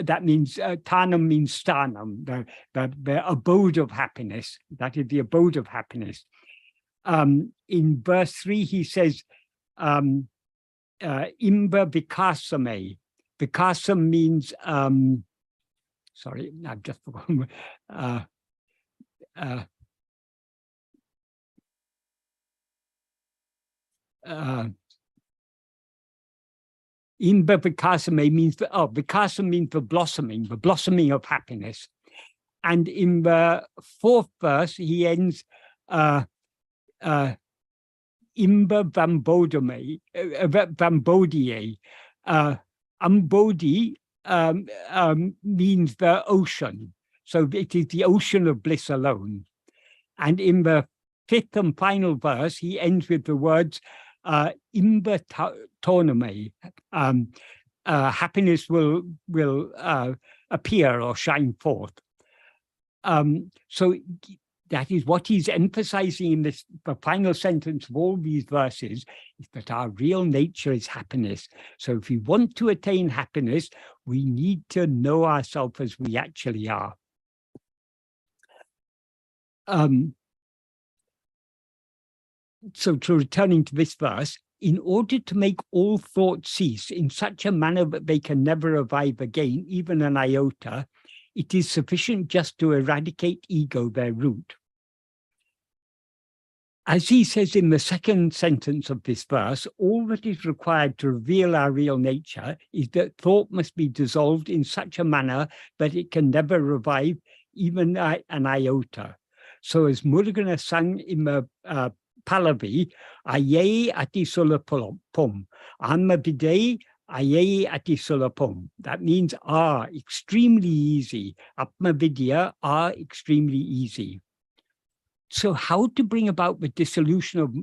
That means, tanam means stanam, the abode of happiness. That is the abode of happiness. In verse 3, he says, Imba vikasame. Vikasam means, sorry, I've just forgotten. Imba Vikasame means, Vikasam means the blossoming of happiness. And in the fourth verse, he ends, Imba Vambodie, Ambodhi means the ocean. So it is the ocean of bliss alone. And in the fifth and final verse, he ends with the words, Imba Toname, happiness will appear or shine forth. So that is what he's emphasizing in the final sentence of all these verses, is that our real nature is happiness. So if we want to attain happiness, we need to know ourselves as we actually are. So to returning to this verse, in order to make all thoughts cease in such a manner that they can never revive again, even an iota, it is sufficient just to eradicate ego, their root. As he says in the second sentence of this verse, all that is required to reveal our real nature is that thought must be dissolved in such a manner that it can never revive even an iota. So as Murugan sang in the Pallavi, Aye ati sulapum, Amma bidei aye ati sulapum. That means extremely easy. Atma vidya extremely easy. So how to bring about the dissolution of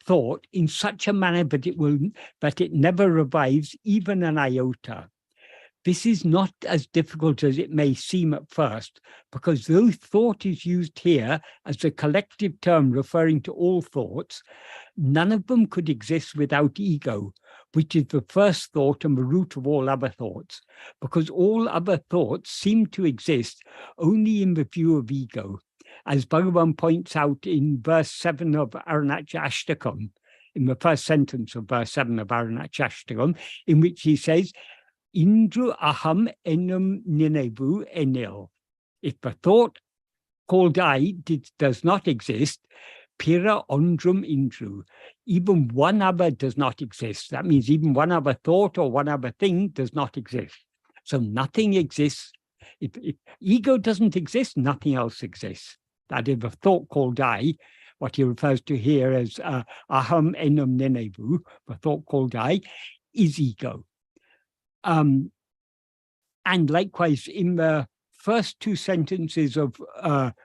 thought in such a manner that it never revives even an iota? This is not as difficult as it may seem at first, because though thought is used here as a collective term referring to all thoughts, none of them could exist without ego, which is the first thought and the root of all other thoughts, because all other thoughts seem to exist only in the view of ego. As Bhagavan points out in verse 7 of Arunachashtakam, in the first sentence of verse 7 of Arunachashtakam, in which he says, Indru aham enum ninevu enil. If the thought called I does not exist, pira ondrum indru. Even one other does not exist. That means even one other thought or one other thing does not exist. So nothing exists. If ego doesn't exist, nothing else exists. That is a thought called I, what he refers to here as aham enum ninevu, the thought called I, is ego. And likewise, in the first two sentences of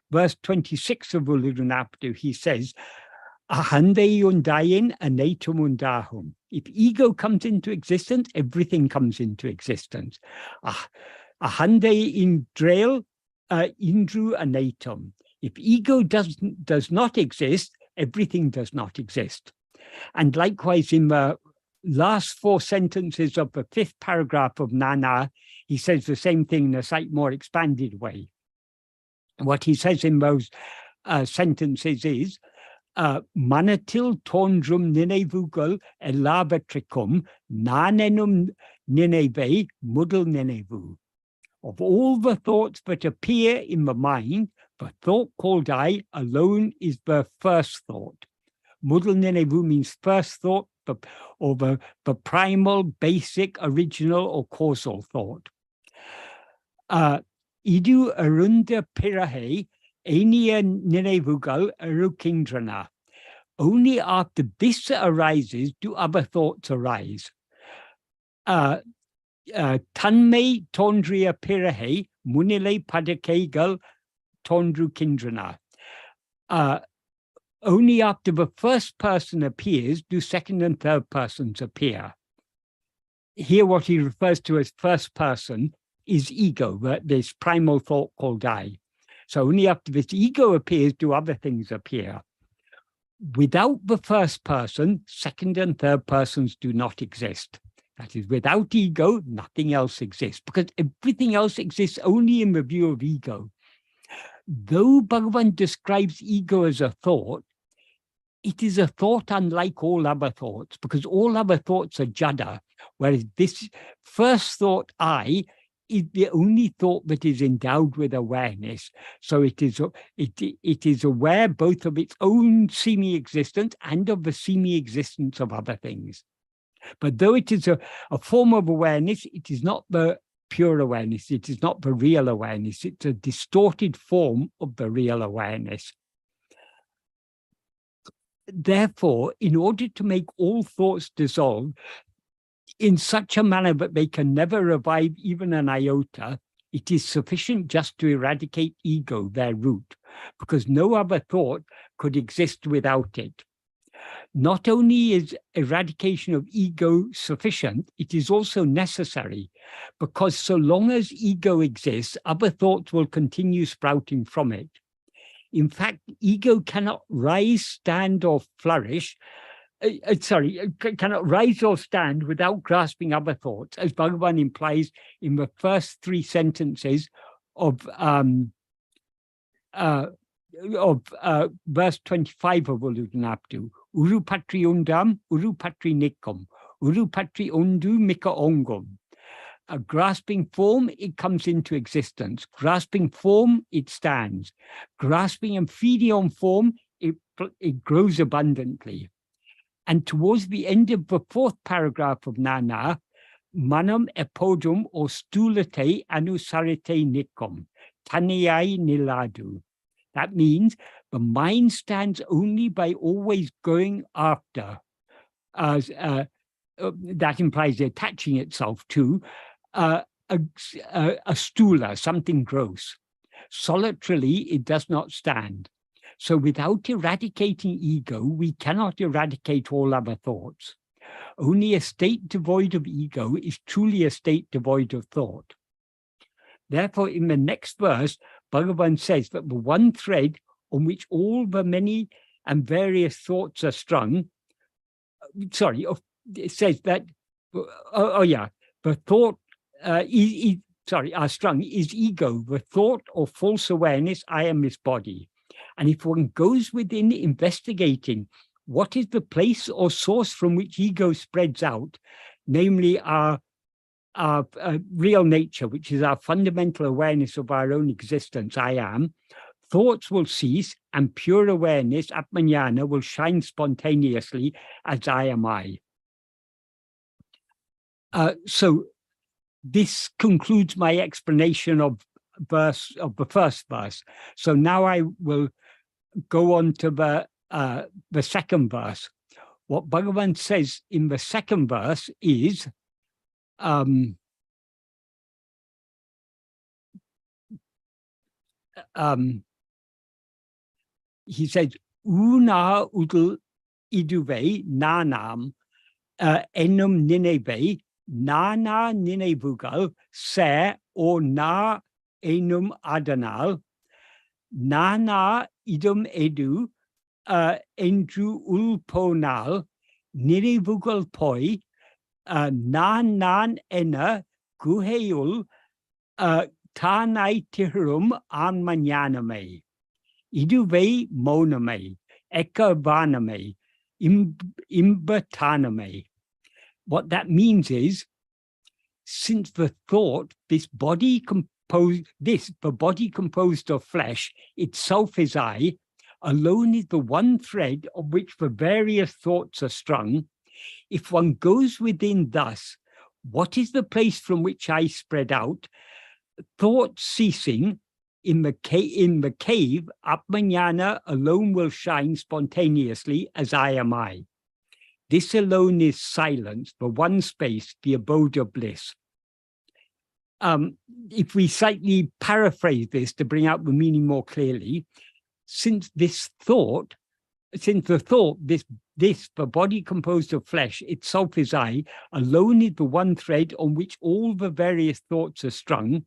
verse 26 of Ulurunapadu, he says, Ahande undayin anatum undahum. If ego comes into existence, everything comes into existence. Ahande indrail indru anatum. If ego does not exist, everything does not exist. And likewise, in the last four sentences of the fifth paragraph of Nana, he says the same thing in a slightly more expanded way. What he says in those sentences is, Manatil tondrum ninevugal elabatricum nanenum nineve mudal ninevu. Of all the thoughts that appear in the mind, the thought called I alone is the first thought. Mudal ninevu means first thought, or the primal, basic, original, or causal thought. Idu arunda pirahe enia ninevugal arukindrana. Only after this arises do other thoughts arise. Tanme tondria pirahe munile padakegal tondru kindrana. Only after the first person appears do second and third persons appear. Here what he refers to as first person is ego, this primal thought called I. So only after this ego appears do other things appear. Without the first person, second and third persons do not exist. That is, without ego, nothing else exists, because everything else exists only in the view of ego. Though Bhagavan describes ego as a thought, it is a thought unlike all other thoughts, because all other thoughts are jada, whereas this first thought, I, is the only thought that is endowed with awareness. So it is aware both of its own seeming existence and of the seeming existence of other things. But though it is a form of awareness, it is not the pure awareness. It is not the real awareness. It's a distorted form of the real awareness. Therefore, in order to make all thoughts dissolve in such a manner that they can never revive even an iota, it is sufficient just to eradicate ego, their root, because no other thought could exist without it. Not only is eradication of ego sufficient, it is also necessary, because so long as ego exists, other thoughts will continue sprouting from it. In fact, ego cannot rise, stand, or flourish. Cannot rise or stand without grasping other thoughts, as Bhagavan implies in the first three sentences of verse 25 of Uludunaptu. Urupatri undam, urupatri nikum, urupatri undu mika ongum. A grasping form, it comes into existence. Grasping form, it stands. Grasping and feeding on form, it grows abundantly. And towards the end of the fourth paragraph of Nana, manam epodum or stulate anusarite nikum, taniyai niladu. That means the mind stands only by always going after. That implies attaching itself to a stula, something gross. Solitarily, it does not stand. So without eradicating ego, we cannot eradicate all other thoughts. Only a state devoid of ego is truly a state devoid of thought. Therefore, in the next verse, Bhagavan says that the one thread on which all the many and various thoughts are strung, it says that, the thought are strung is ego, the thought or false awareness, I am this body. And if one goes within investigating what is the place or source from which ego spreads out, namely our real nature, which is our fundamental awareness of our own existence, I am, thoughts will cease and pure awareness, Atmajnana, will shine spontaneously as I am I. So this concludes my explanation of the first verse. So now I will go on to the second verse. What Bhagavan says in the second verse is, he says, Una udul iduve nanam enum nineve nana ninevugal se o na enum adanal nana idum edu endru ulponal ninevugal poi nan ena guheul tanai tirum anmanyaname iduve moname ekavaname imbataname. What that means is, since the thought, the body composed of flesh, itself is I, alone is the one thread of which the various thoughts are strung. If one goes within thus, what is the place from which I spread out? Thought ceasing, in the cave, Atmajnana alone will shine spontaneously as I am I. This alone is silence, the one space, the abode of bliss. If we slightly paraphrase this to bring out the meaning more clearly, since the thought, the body composed of flesh, itself is I, alone is the one thread on which all the various thoughts are strung.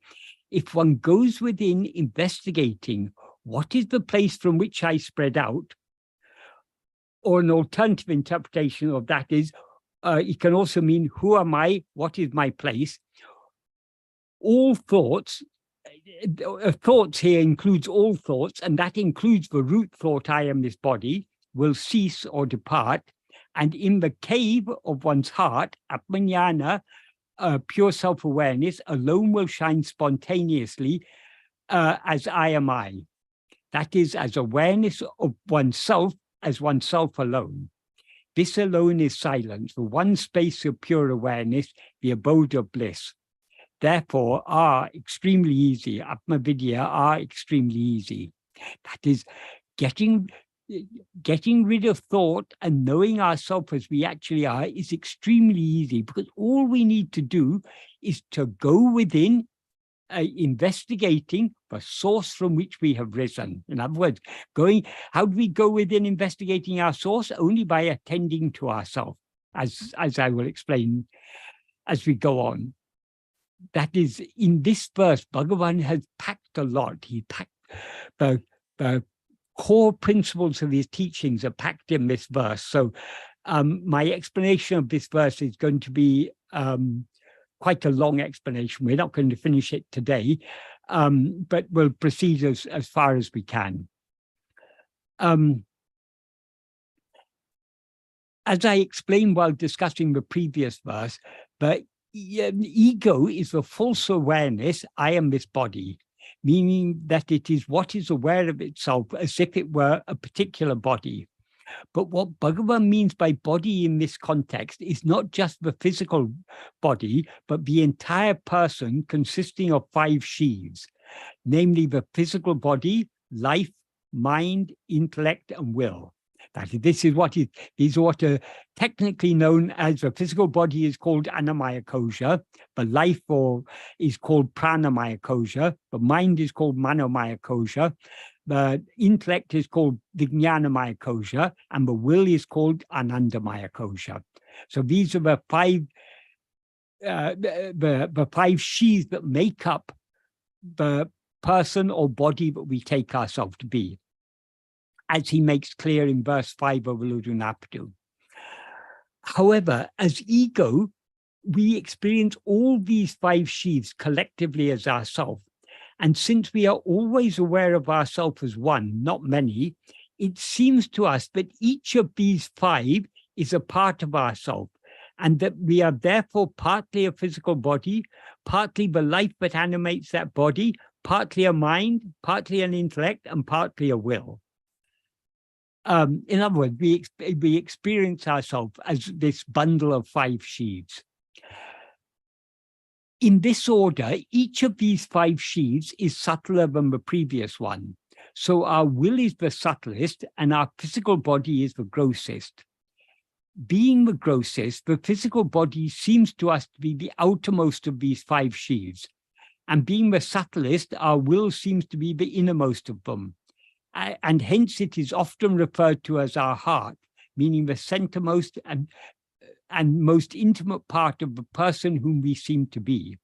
If one goes within investigating what is the place from which I spread out, or an alternative interpretation of that is, it can also mean, who am I? What is my place? All thoughts here includes all thoughts, and that includes the root thought, I am this body, will cease or depart. And in the cave of one's heart, Atmajnana, pure self-awareness, alone will shine spontaneously as I am I. That is, as awareness of oneself as oneself alone. This alone is silence, the one space of pure awareness, the abode of bliss. Therefore, are extremely easy. Atma Vidya are extremely easy. That is getting rid of thought and knowing ourselves as we actually are is extremely easy, because all we need to do is to go within, investigating the source from which we have risen. In other words, how do we go within investigating our source? Only by attending to ourselves, as I will explain as we go on. That is, in this verse, Bhagavan has packed a lot. He packed the core principles of his teachings are packed in this verse. So my explanation of this verse is going to be quite a long explanation. We're not going to finish it today, but we'll proceed as far as we can. As I explained while discussing the previous verse, the ego is the false awareness, I am this body, meaning that it is what is aware of itself as if it were a particular body. But what Bhagavan means by body in this context is not just the physical body, but the entire person consisting of 5 sheaths, namely the physical body, life, mind, intellect, and will. These are what are technically known as the physical body is called Annamaya Kosha, the life is called Pranamaya Kosha, the mind is called Manomaya Kosha, the intellect is called Vijnanamaya Kosha, and the will is called Anandamaya Kosha. So these are the 5 the 5 sheaths that make up the person or body that we take ourselves to be, as he makes clear in verse 5 of Uludunapadu. However, as ego, we experience all these 5 sheaths collectively as ourself. And since we are always aware of ourselves as one, not many, it seems to us that each of these 5 is a part of ourself, and that we are therefore partly a physical body, partly the life that animates that body, partly a mind, partly an intellect, and partly a will. In other words, we experience ourselves as this bundle of 5 sheaths. In this order, each of these 5 sheaths is subtler than the previous one. So our will is the subtlest and our physical body is the grossest. Being the grossest, the physical body seems to us to be the outermost of these 5 sheaths. And being the subtlest, our will seems to be the innermost of them. And hence it is often referred to as our heart, meaning the centermost and most intimate part of the person whom we seem to be.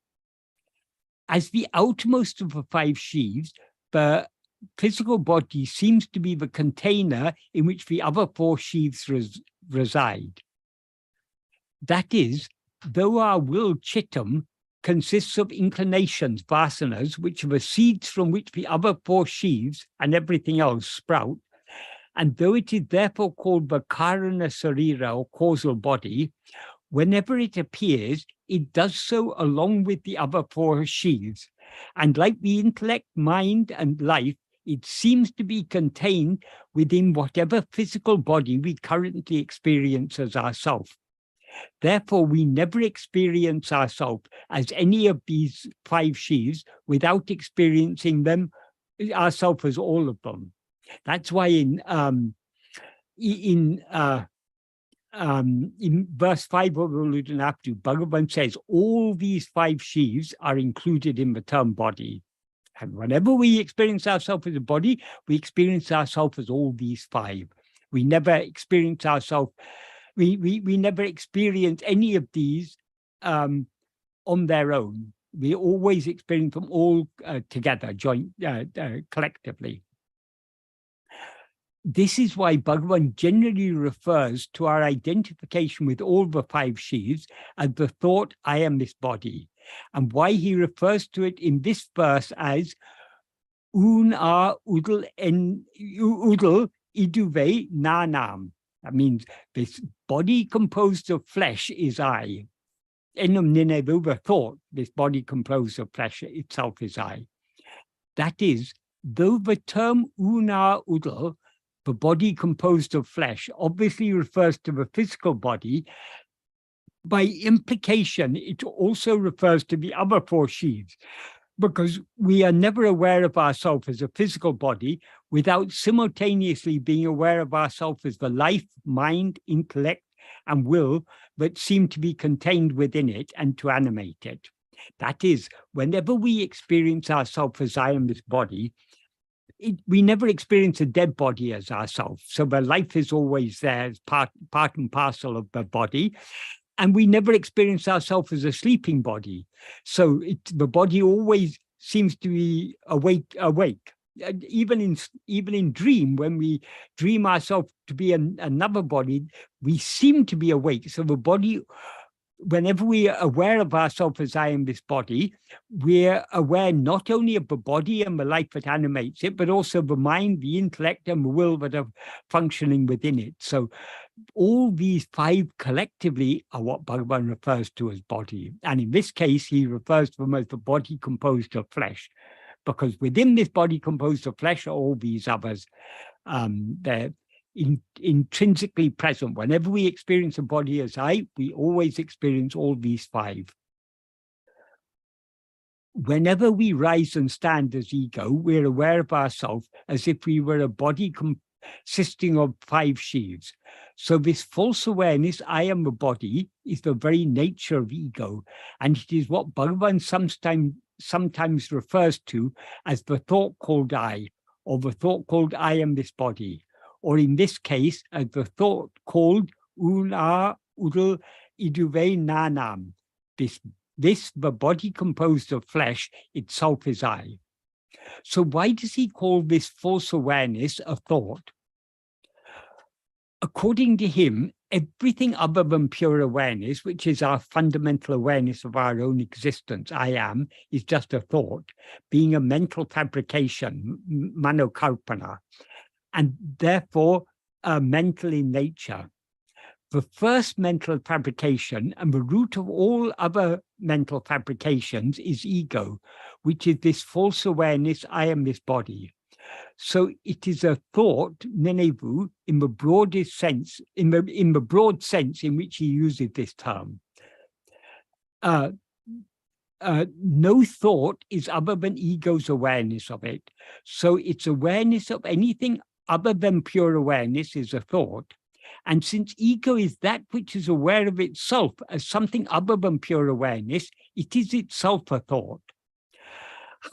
As the outermost of the 5 sheaths, the physical body seems to be the container in which the other 4 sheaths reside. That is, though our will, chittam, consists of inclinations, vasanas, which are the seeds from which the other 4 sheaths and everything else sprout, and though it is therefore called the karana sarira, or causal body, whenever it appears, it does so along with the other 4 sheaths. And like the intellect, mind, and life, it seems to be contained within whatever physical body we currently experience as ourself. Therefore, we never experience ourselves as any of these 5 sheaths without experiencing them ourselves as all of them. That's why in verse 5 of Uludunapadu, Bhagavan says all these 5 sheaths are included in the term body. And whenever we experience ourselves as a body, we experience ourselves as all these 5. We never experience ourselves, we never experience any of these on their own. We always experience them all together, collectively. This is why Bhagavan generally refers to our identification with all the 5 sheaths as the thought, I am this body, and why he refers to it in this verse as un a udal iduve nanam. That means this body composed of flesh is I. Enum ninevu, the thought, this body composed of flesh itself is I. That is, though the term una udal, the body composed of flesh obviously refers to the physical body. By implication, it also refers to the other four sheaths, because we are never aware of ourselves as a physical body without simultaneously being aware of ourselves as the life, mind, intellect, and will that seem to be contained within it and to animate it. That is, whenever we experience ourselves as I am this body, we never experience a dead body as ourselves. So the life is always there as part and parcel of the body. And we never experience ourselves as a sleeping body. So the body always seems to be awake. Even in dream, when we dream ourselves to be another body, we seem to be awake. So the body, whenever we are aware of ourselves as I am this body, we're aware not only of the body and the life that animates it, but also the mind, the intellect, and the will that are functioning within it. So all these five collectively are what Bhagavan refers to as body. And in this case, he refers to them as the body composed of flesh, because within this body composed of flesh are all these others. They're intrinsically present. Whenever we experience a body as I, we always experience all these five. Whenever we rise and stand as ego, we're aware of ourselves as if we were a body consisting of five sheaths. So this false awareness, I am a body, is the very nature of ego. And it is what Bhagavan sometimes refers to as the thought called I, or the thought called I am this body, or in this case, as the thought called Una Udal Iduve Nanam. This, the body composed of flesh, itself is I. So why does he call this false awareness a thought? According to him, everything other than pure awareness, which is our fundamental awareness of our own existence, I am, is just a thought, being a mental fabrication, manokalpana, and therefore mental in nature. The first mental fabrication and the root of all other mental fabrications is ego, which is this false awareness, I am this body. So it is a thought, nenevu, in the broadest sense, in the broad sense in which he uses this term. No thought is other than ego's awareness of it. So its awareness of anything other than pure awareness is a thought. And since ego is that which is aware of itself as something other than pure awareness, it is itself a thought.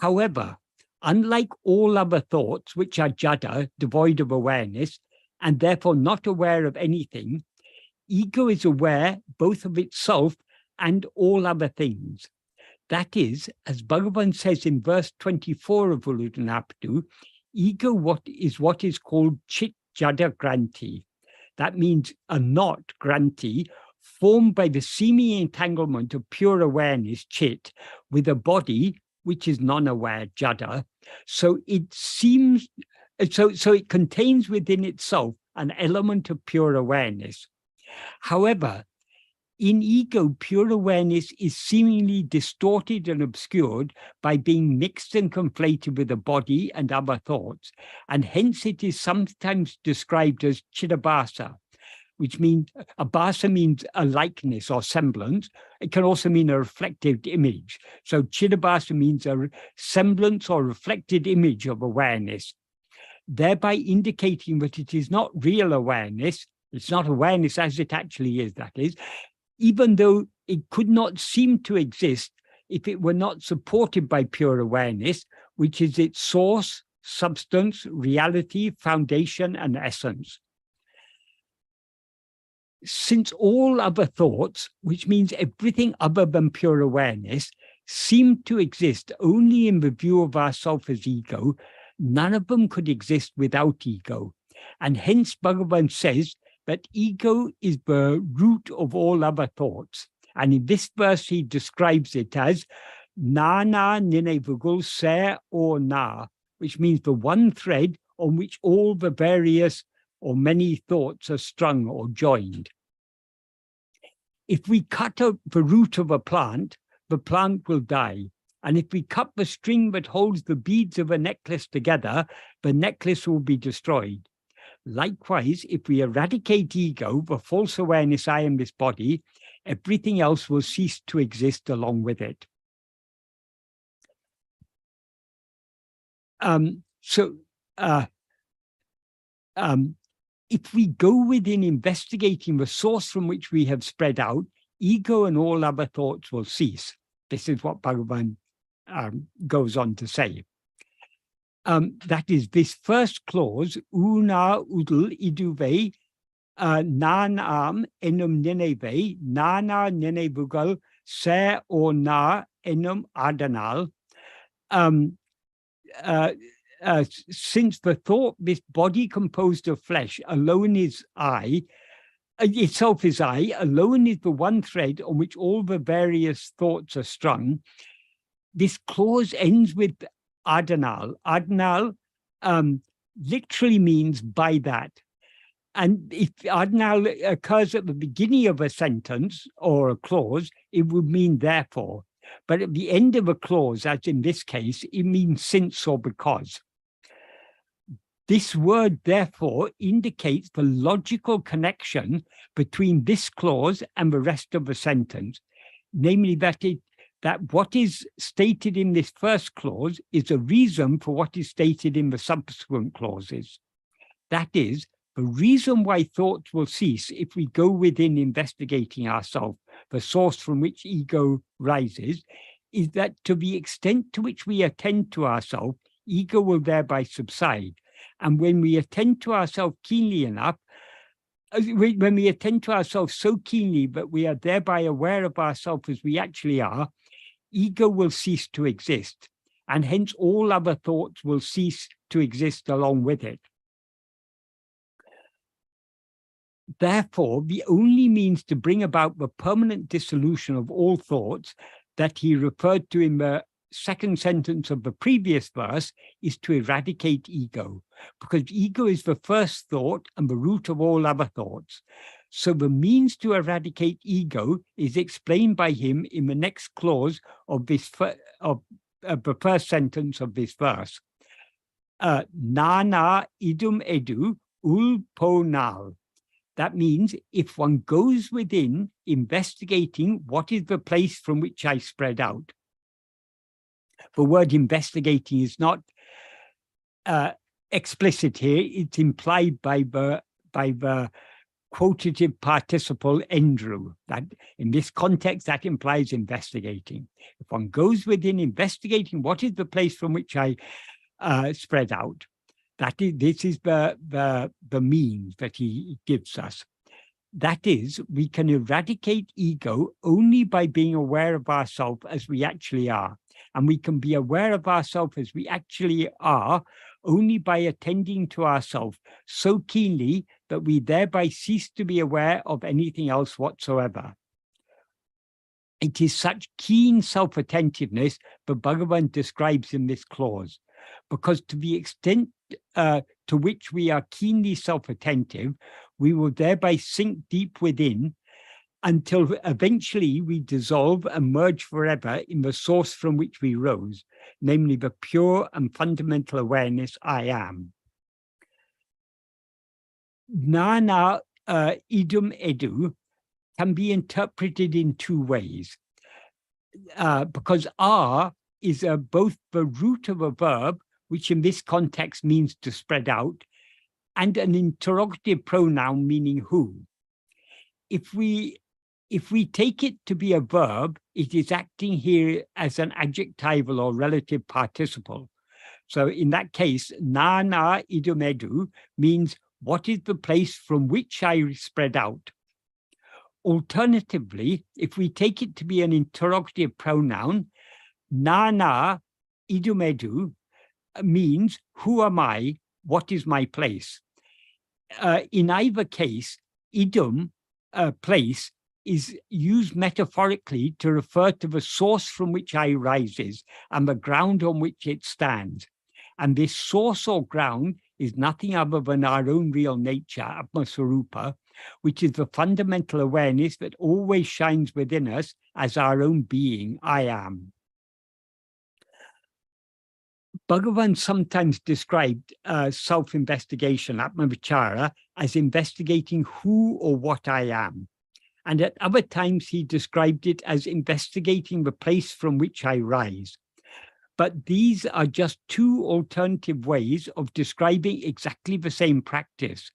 However, unlike all other thoughts, which are jada, devoid of awareness, and therefore not aware of anything, ego is aware both of itself and all other things. That is, as Bhagavan says in verse 24 of Uludhanapadu, ego what is called chit jada granti. That means a knot, granti, formed by the seeming entanglement of pure awareness, chit, with a body, which is non-aware, jada. So it seems, so it contains within itself an element of pure awareness. However, in ego, pure awareness is seemingly distorted and obscured by being mixed and conflated with the body and other thoughts, and hence it is sometimes described as chidabhasa, which means, abhasa means a likeness or semblance. It can also mean a reflected image. So chidabhasa means a semblance or reflected image of awareness, thereby indicating that it is not real awareness, it's not awareness as it actually is, that is, even though it could not seem to exist if it were not supported by pure awareness, which is its source, substance, reality, foundation, and essence. Since all other thoughts, which means everything other than pure awareness, seem to exist only in the view of ourself as ego, none of them could exist without ego. And hence Bhagavan says that ego is the root of all other thoughts. And in this verse, he describes it as Nana Ninevugul Se or Na, which means the one thread on which all the various or many thoughts are strung or joined. If we cut out the root of a plant, the plant will die. And if we cut the string that holds the beads of a necklace together, the necklace will be destroyed. Likewise, if we eradicate ego, the false awareness I am this body, everything else will cease to exist along with it. If we go within investigating the source from which we have spread out, ego and all other thoughts will cease. This is what Bhagavan goes on to say. That is, this first clause, una udul iduve, nanam enum neneve, nana nenevugal, se or na enum adanal. Since the thought, this body composed of flesh alone is I, itself is I, alone is the one thread on which all the various thoughts are strung, this clause ends with adanal. Adanal literally means by that. And if adanal occurs at the beginning of a sentence or a clause, it would mean therefore. But at the end of a clause, as in this case, it means since or because. This word, therefore, indicates the logical connection between this clause and the rest of the sentence, namely that what is stated in this first clause is a reason for what is stated in the subsequent clauses. That is, the reason why thoughts will cease if we go within investigating ourselves, the source from which ego rises, is that to the extent to which we attend to ourselves, ego will thereby subside. And when we attend to ourselves keenly enough, when we attend to ourselves so keenly that we are thereby aware of ourselves as we actually are, ego will cease to exist, and hence all other thoughts will cease to exist along with it. Therefore, the only means to bring about the permanent dissolution of all thoughts that he referred to in the second sentence of the previous verse is to eradicate ego, because ego is the first thought and the root of all other thoughts. So the means to eradicate ego is explained by him in the next clause of this the first sentence of this verse. Nana idum edu ul ponal. That means if one goes within investigating what is the place from which I spread out. The word investigating is not explicit here. It's implied by the quotative participle endru. That in this context, that implies investigating. If one goes within investigating what is the place from which I spread out, this is the means that he gives us. That is, we can eradicate ego only by being aware of ourselves as we actually are. And we can be aware of ourselves as we actually are only by attending to ourselves so keenly that we thereby cease to be aware of anything else whatsoever. It is such keen self-attentiveness that Bhagavan describes in this clause, because to the extent to which we are keenly self-attentive, we will thereby sink deep within until eventually we dissolve and merge forever in the source from which we rose, namely the pure and fundamental awareness I am. Nana idum edu can be interpreted in two ways, because R is both the root of a verb, which in this context means to spread out, and an interrogative pronoun meaning who. If we take it to be a verb, it is acting here as an adjectival or relative participle. So in that case, nana idumedu means what is the place from which I spread out. Alternatively, if we take it to be an interrogative pronoun, nana idumedu means who am I, what is my place. In either case, idum, place, is used metaphorically to refer to the source from which I rises and the ground on which it stands. And this source or ground is nothing other than our own real nature, Atmaswarupa, which is the fundamental awareness that always shines within us as our own being, I am. Bhagavan sometimes described self-investigation, Atmavichara, as investigating who or what I am. And at other times, he described it as investigating the place from which I rise. But these are just two alternative ways of describing exactly the same practice,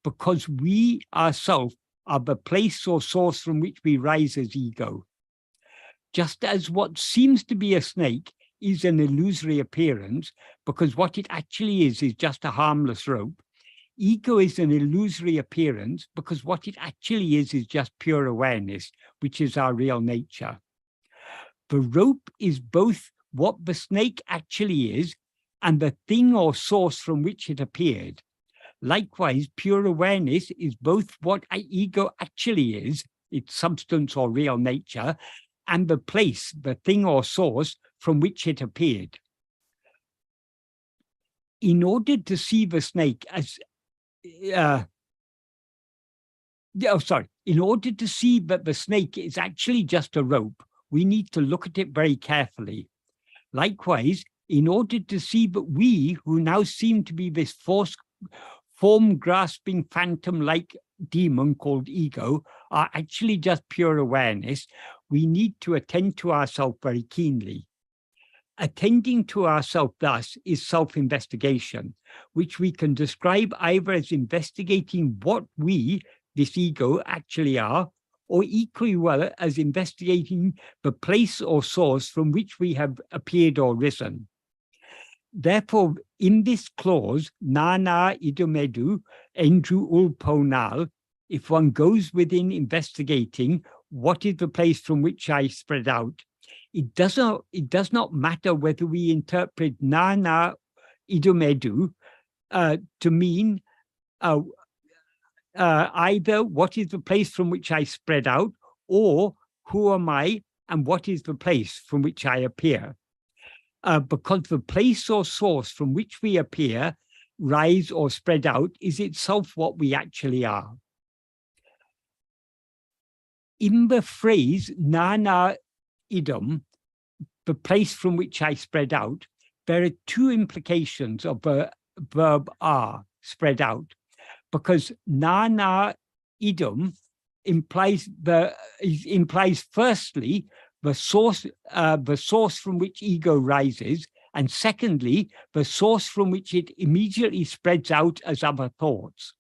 because we ourselves are the place or source from which we rise as ego. Just as what seems to be a snake is an illusory appearance, because what it actually is just a harmless rope, ego is an illusory appearance because what it actually is just pure awareness, which is our real nature. The rope is both what the snake actually is and the thing or source from which it appeared. Likewise, pure awareness is both what ego actually is, its substance or real nature, and the place, the thing or source from which it appeared. In order to see the snake as, in order to see that the snake is actually just a rope, we need to look at it very carefully. Likewise, in order to see that we, who now seem to be this form-grasping phantom-like demon called ego, are actually just pure awareness, we need to attend to ourselves very keenly. Attending to ourselves thus is self-investigation, which we can describe either as investigating what we, this ego, actually are, or equally well as investigating the place or source from which we have appeared or risen. Therefore, in this clause, nana idumedu endru ulponal, if one goes within investigating what is the place from which I spread out, it does not matter whether we interpret nana idumedu to mean either what is the place from which I spread out, or who am I and what is the place from which I appear. Because the place or source from which we appear, rise or spread out, is itself what we actually are. In the phrase nana idam, the place from which I spread out, there are two implications of the verb are, spread out, because nana idam implies firstly the source from which ego rises, and secondly, the source from which it immediately spreads out as other thoughts.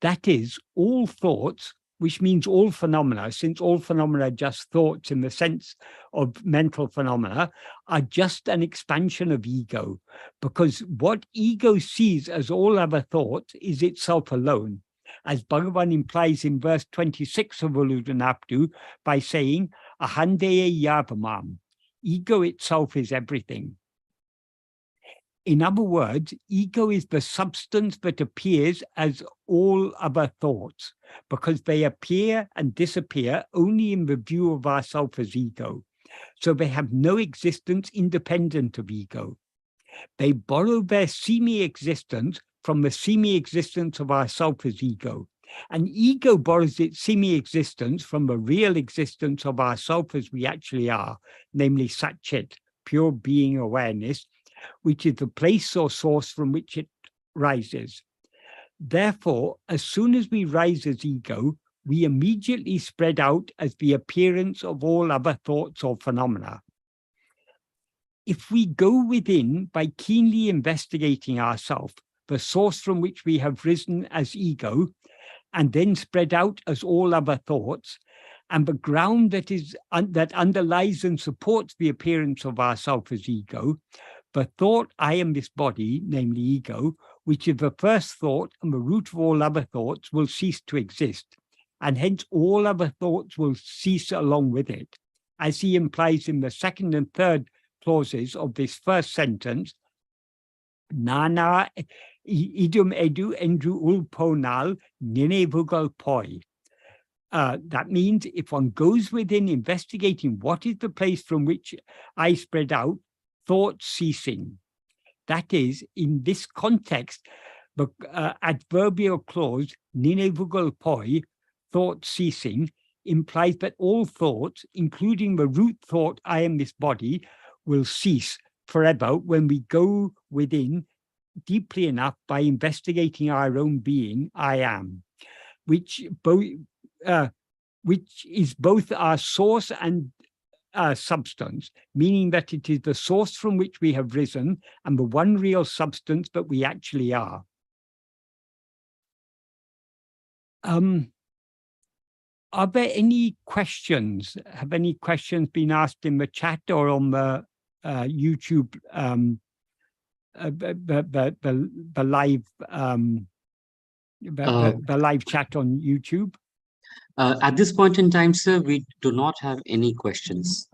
That is, all thoughts, which means all phenomena, since all phenomena are just thoughts in the sense of mental phenomena, are just an expansion of ego, because what ego sees as all other thoughts is itself alone, as Bhagavan implies in verse 26 of Uludunapdu by saying, Ahandeya Yavamam, ego itself is everything. In other words, ego is the substance that appears as all other thoughts, because they appear and disappear only in the view of ourself as ego. So they have no existence independent of ego. They borrow their semi-existence from the semi-existence of ourself as ego. And ego borrows its semi-existence from the real existence of ourself as we actually are, namely Satchit, pure being awareness, which is the place or source from which it rises. Therefore, as soon as we rise as ego, we immediately spread out as the appearance of all other thoughts or phenomena. If we go within by keenly investigating ourselves, the source from which we have risen as ego, and then spread out as all other thoughts, and the ground that underlies and supports the appearance of ourself as ego, the thought, I am this body, namely ego, which is the first thought and the root of all other thoughts, will cease to exist, and hence all other thoughts will cease along with it. As he implies in the second and third clauses of this first sentence, Nana idum edu endru ulponal ninevugal poi. That means if one goes within investigating what is the place from which I spread out, thought ceasing. That is, in this context, the adverbial clause ninevugal poi, thought ceasing, implies that all thoughts, including the root thought, I am this body, will cease forever when we go within deeply enough by investigating our own being, I am, which is both our source and substance, meaning that it is the source from which we have risen and the one real substance that we actually are. Are there any questions? Have any questions been asked in the chat or on the YouTube, the live the live chat on YouTube? At this point in time, sir, we do not have any questions.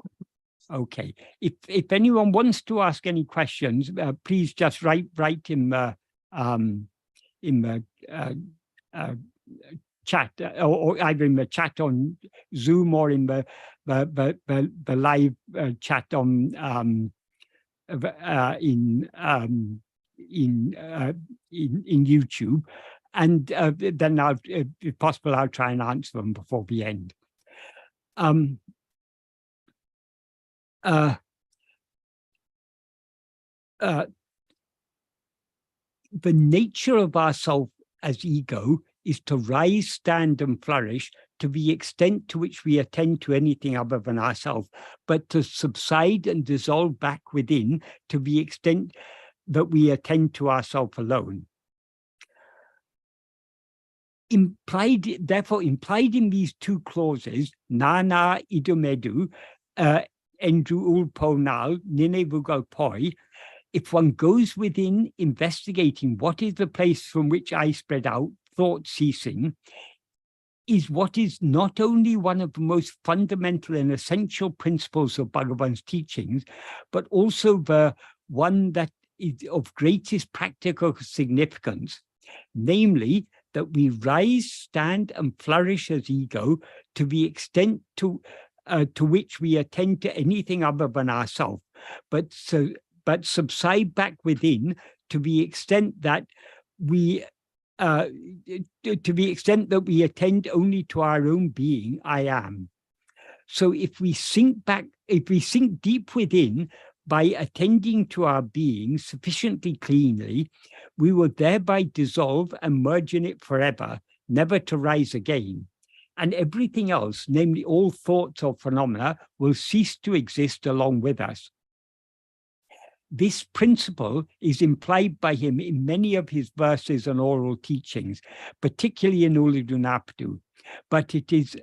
Okay. If anyone wants to ask any questions, please just write in the chat, or either in the chat on Zoom or in the live chat on in YouTube, and then I'll, if possible, I'll try and answer them before the end. The nature of ourself as ego is to rise, stand, and flourish to the extent to which we attend to anything other than ourselves, but to subside and dissolve back within to the extent that we attend to ourselves alone. Therefore, implied in these two clauses, nana idumedu, endru ulponal, nine vugal poi, if one goes within investigating what is the place from which I spread out, thought ceasing, is what is not only one of the most fundamental and essential principles of Bhagavan's teachings, but also the one that is of greatest practical significance, namely that we rise, stand, and flourish as ego to the extent to which we attend to anything other than ourselves, but subside back within to the extent that we attend only to our own being, I am. So if we sink deep within by attending to our being sufficiently cleanly, we will thereby dissolve and merge in it forever, never to rise again. And everything else, namely all thoughts or phenomena, will cease to exist along with us. This principle is implied by him in many of his verses and oral teachings, particularly in Uludunapadu, but it is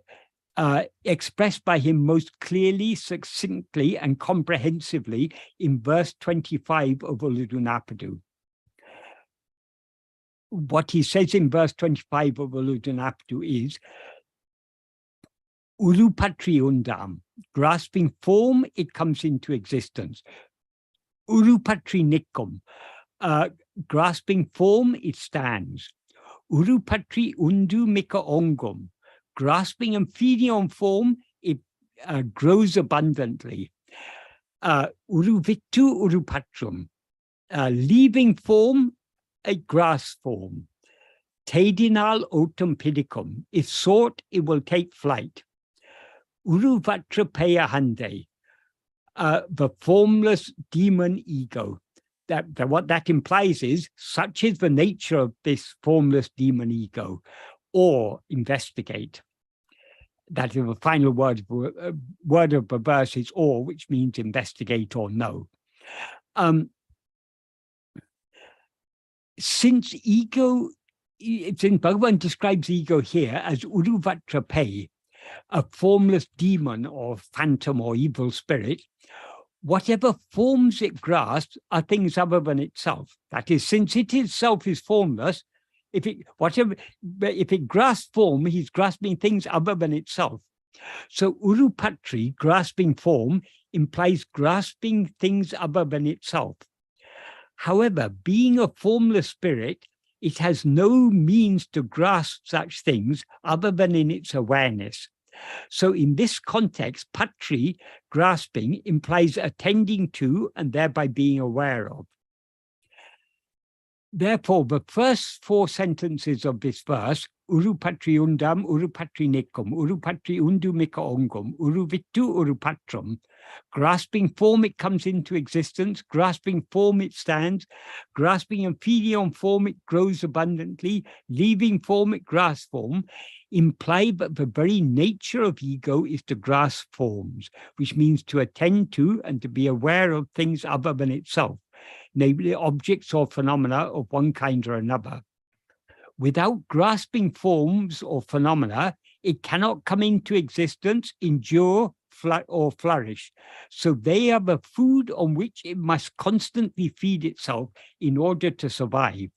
expressed by him most clearly, succinctly, and comprehensively in verse 25 of Uludunapadu. What he says in verse 25 of Uludunapadu is, Urupatri undam, grasping form, it comes into existence. Urupatri nikkum, grasping form, it stands. Urupatri undu mika ongum, grasping and feeding on form, it grows abundantly. Uruvittu urupatrum, leaving form, it grasps form. Tedinal otum pidicum, if sought, it will take flight. Uruvatra payahande, the formless demon ego. What that implies is, such is the nature of this formless demon ego, or investigate. That is the final word of the verse is or, which means investigate or know. Since Bhagavan describes ego here as Uruvatra Pay, a formless demon or phantom or evil spirit, whatever forms it grasps are things other than itself. That is, since it itself is formless, if it grasps form, he's grasping things other than itself. So Urupatri, grasping form, implies grasping things other than itself. However, being a formless spirit, it has no means to grasp such things other than in its awareness. So in this context, patri, grasping, implies attending to and thereby being aware of. Therefore, the first four sentences of this verse, urupatri undam, urupatri nekum, urupatri undu mika ongum, uruvitu urupatrum. Grasping form, it comes into existence. Grasping form, it stands. Grasping and feeding on form, it grows abundantly. Leaving form, it grasps form. Imply, but the very nature of ego is to grasp forms, which means to attend to and to be aware of things other than itself, namely objects or phenomena of one kind or another. Without grasping forms or phenomena, it cannot come into existence, endure, or flourish. So they are the food on which it must constantly feed itself in order to survive.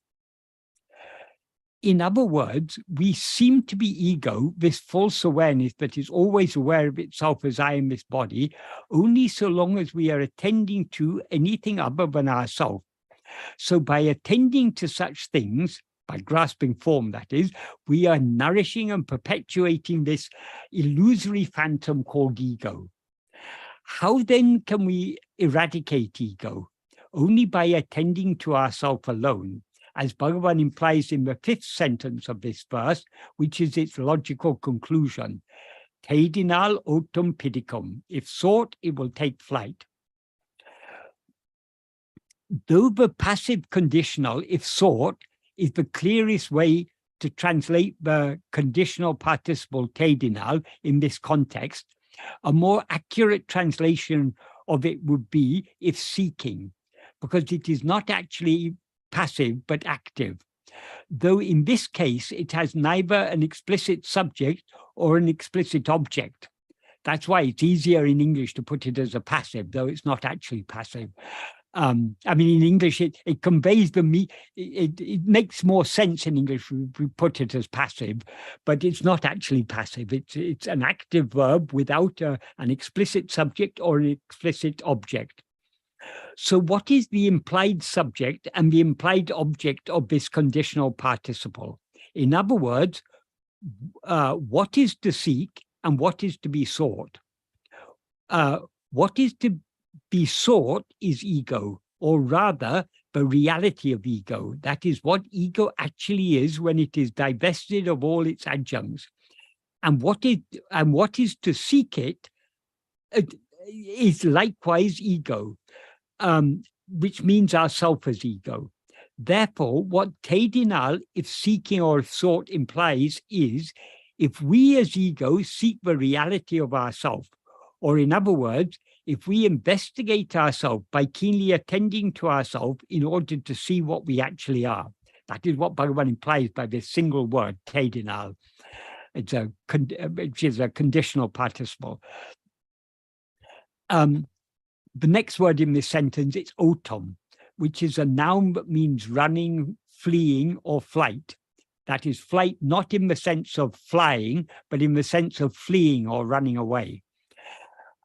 In other words, we seem to be ego, this false awareness that is always aware of itself as I am this body, only so long as we are attending to anything other than ourselves. So by attending to such things, by grasping form, that is, we are nourishing and perpetuating this illusory phantom called ego. How then can we eradicate ego? Only by attending to ourself alone, as Bhagavan implies in the 5th sentence of this verse, which is its logical conclusion. Tedinal otum pidicum. If sought, it will take flight. Though the passive conditional, if sought, is the clearest way to translate the conditional participle tedinal in this context, a more accurate translation of it would be if seeking, because it is not actually passive but active. Though in this case, it has neither an explicit subject or an explicit object. That's why it's easier in English to put it as a passive, though it's not actually passive. I mean, in English, it conveys it makes more sense in English if we put it as passive, but it's not actually passive. It's an active verb without an explicit subject or an explicit object. So what is the implied subject and the implied object of this conditional participle? In other words, what is to seek and what is to be sought? What is to be sought is ego, or rather the reality of ego. That is what ego actually is when it is divested of all its adjuncts. And what is to seek it is likewise ego, which means ourself as ego. Therefore, what tedinal, if seeking or if sought, implies is if we as ego seek the reality of ourself, or in other words, if we investigate ourselves by keenly attending to ourselves in order to see what we actually are. That is what Bhagavan implies by this single word, tedinal. Which is a conditional participle. The next word in this sentence is otum, which is a noun that means running, fleeing, or flight. That is flight not in the sense of flying, but in the sense of fleeing or running away.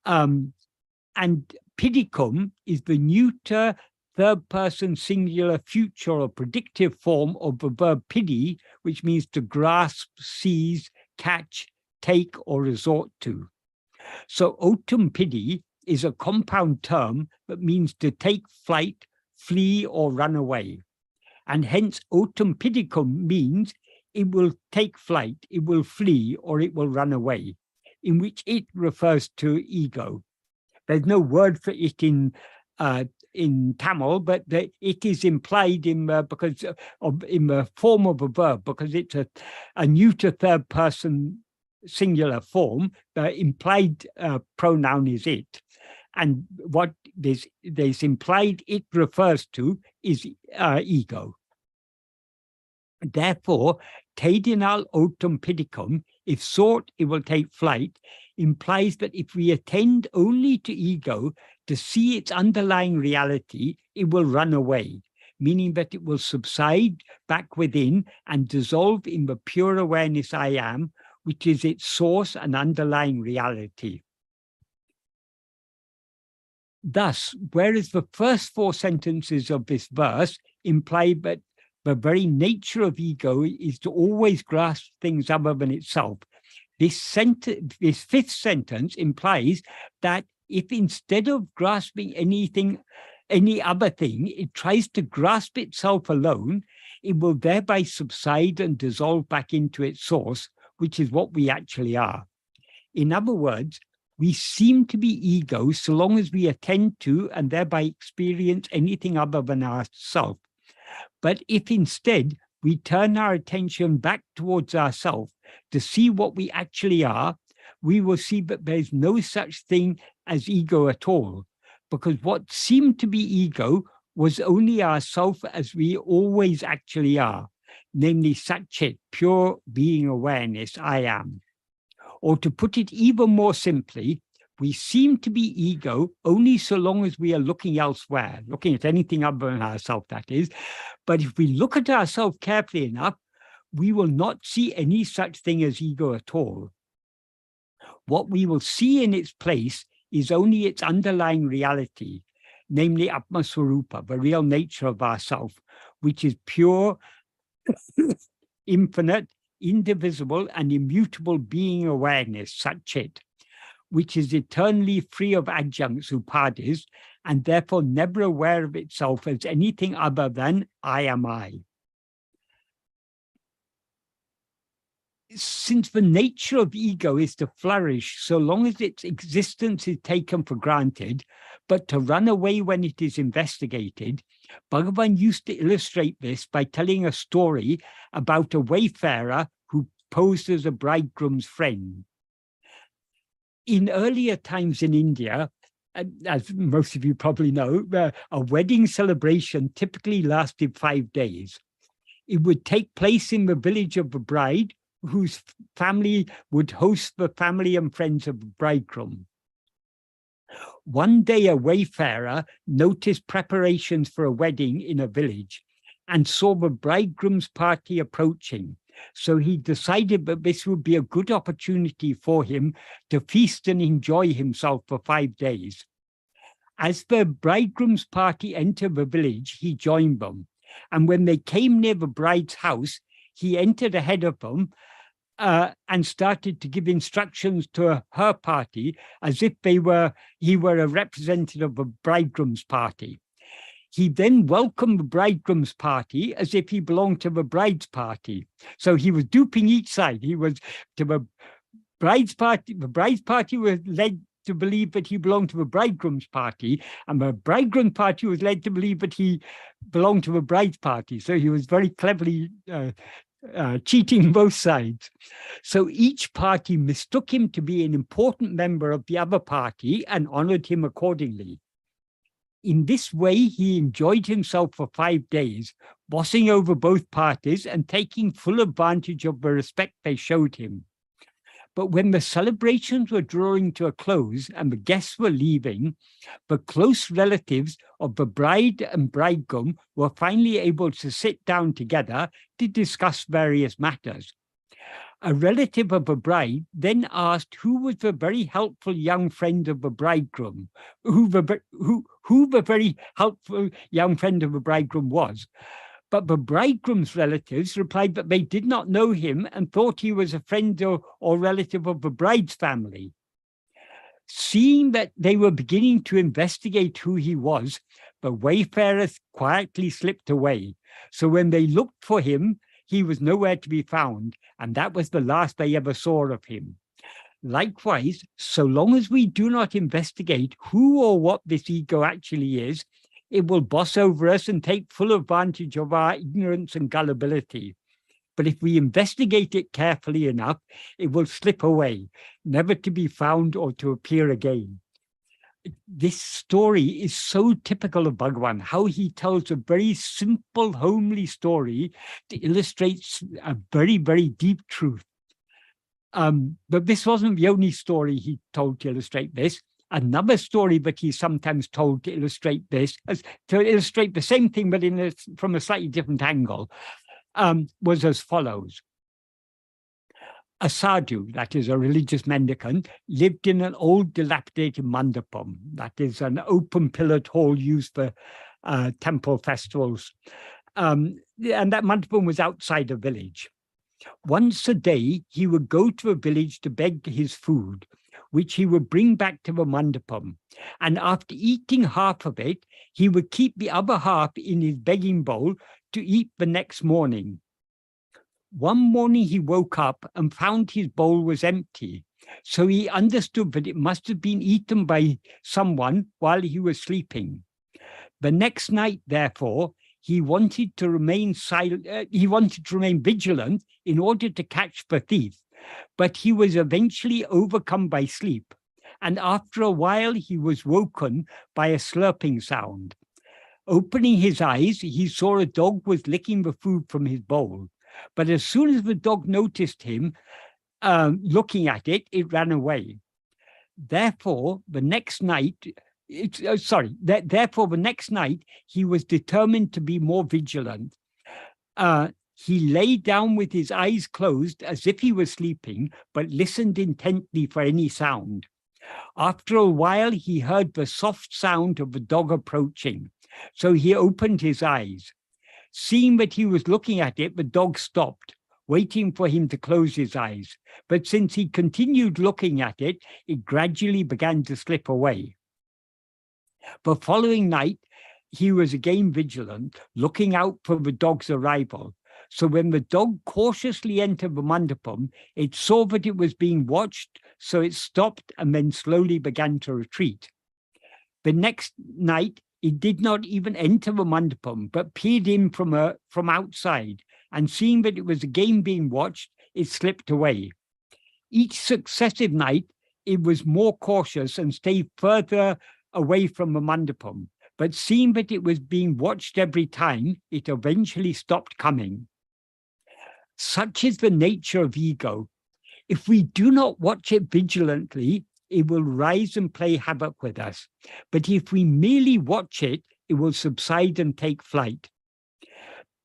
And pidicum is the neuter third-person singular future or predictive form of the verb pidi, which means to grasp, seize, catch, take, or resort to. So otum pidi is a compound term that means to take flight, flee, or run away. And hence otum pidicum means it will take flight, it will flee, or it will run away, in which it refers to ego. There's no word for it in Tamil, but it is implied in the form of a verb, because it's a neuter third person singular form. The implied pronoun is it, and what this implied it refers to is ego. Therefore, tedinal otum pidicum, if sought, it will take flight, implies that if we attend only to ego to see its underlying reality, it will run away, meaning that it will subside back within and dissolve in the pure awareness I am, which is its source and underlying reality. Thus, whereas the first 4 sentences of this verse imply that the very nature of ego is to always grasp things other than itself, this 5th sentence implies that if instead of grasping any other thing, it tries to grasp itself alone, it will thereby subside and dissolve back into its source, which is what we actually are. In other words, we seem to be ego so long as we attend to and thereby experience anything other than ourself. But if instead we turn our attention back towards ourself to see what we actually are, we will see that there's no such thing as ego at all, because what seemed to be ego was only ourself as we always actually are, namely Satchit, pure being awareness, I am. Or to put it even more simply, we seem to be ego only so long as we are looking elsewhere, looking at anything other than ourselves, that is. But if we look at ourselves carefully enough, we will not see any such thing as ego at all. What we will see in its place is only its underlying reality, namely Atmaswarupa, the real nature of ourself, which is pure, infinite, indivisible, and immutable being awareness, Satchit, which is eternally free of adjuncts, upadhis, and therefore never aware of itself as anything other than I am I. Since the nature of ego is to flourish so long as its existence is taken for granted, but to run away when it is investigated, Bhagavan used to illustrate this by telling a story about a wayfarer who posed as a bridegroom's friend. In earlier times in India, as most of you probably know, a wedding celebration typically lasted 5 days. It would take place in the village of the bride, whose family would host the family and friends of the bridegroom. One day, a wayfarer noticed preparations for a wedding in a village and saw the bridegroom's party approaching. So he decided that this would be a good opportunity for him to feast and enjoy himself for 5 days. As the bridegroom's party entered the village, he joined them. And when they came near the bride's house, he entered ahead of them and started to give instructions to her party as if he were a representative of the bridegroom's party. He then welcomed the bridegroom's party as if he belonged to the bride's party. So he was duping each side. He was to the bride's party. The bride's party was led to believe that he belonged to the bridegroom's party, and the bridegroom's party was led to believe that he belonged to the bride's party. So he was very cleverly cheating both sides. So each party mistook him to be an important member of the other party and honored him accordingly. In this way, he enjoyed himself for 5 days, bossing over both parties and taking full advantage of the respect they showed him. But when the celebrations were drawing to a close and the guests were leaving, the close relatives of the bride and bridegroom were finally able to sit down together to discuss various matters. A relative of the bride then asked who was the very helpful young friend of the bridegroom, who the very helpful young friend of the bridegroom was. But the bridegroom's relatives replied that they did not know him and thought he was a friend or relative of the bride's family. Seeing that they were beginning to investigate who he was, the wayfarers quietly slipped away. So when they looked for him, he was nowhere to be found, and that was the last they ever saw of him. Likewise, so long as we do not investigate who or what this ego actually is, it will boss over us and take full advantage of our ignorance and gullibility. But if we investigate it carefully enough, it will slip away, never to be found or to appear again. This story is so typical of Bhagavan, how he tells a very simple, homely story to illustrate a very, very deep truth. But this wasn't the only story he told to illustrate this. Another story that he sometimes told to illustrate this, to illustrate the same thing, but from a slightly different angle, was as follows. A sadhu, that is a religious mendicant, lived in an old dilapidated mandapam, that is an open pillared hall used for temple festivals. And that mandapam was outside the village. Once a day, he would go to a village to beg his food, which he would bring back to the mandapam. And after eating half of it, he would keep the other half in his begging bowl to eat the next morning. One morning he woke up and found his bowl was empty, so he understood that it must have been eaten by someone while he was sleeping. The next night, therefore, he wanted to remain vigilant in order to catch the thief, but he was eventually overcome by sleep, and after a while he was woken by a slurping sound. Opening his eyes, he saw a dog was licking the food from his bowl, but as soon as the dog noticed him looking at it, it ran away. Therefore, the next night, therefore, the next night, he was determined to be more vigilant. He lay down with his eyes closed as if he was sleeping, but listened intently for any sound. After a while, he heard the soft sound of the dog approaching, so he opened his eyes. Seeing that he was looking at it, the dog stopped, waiting for him to close his eyes. But since he continued looking at it, it gradually began to slip away. The following night, he was again vigilant, looking out for the dog's arrival. So when the dog cautiously entered the mandapam, it saw that it was being watched, so it stopped and then slowly began to retreat. The next night, it did not even enter the mandapam, but peered in from outside, and seeing that it was again being watched, it slipped away. Each successive night, it was more cautious and stayed further away from the mandapam, but seeing that it was being watched every time, it eventually stopped coming. Such is the nature of ego. If we do not watch it vigilantly, it will rise and play havoc with us. But if we merely watch it, it will subside and take flight.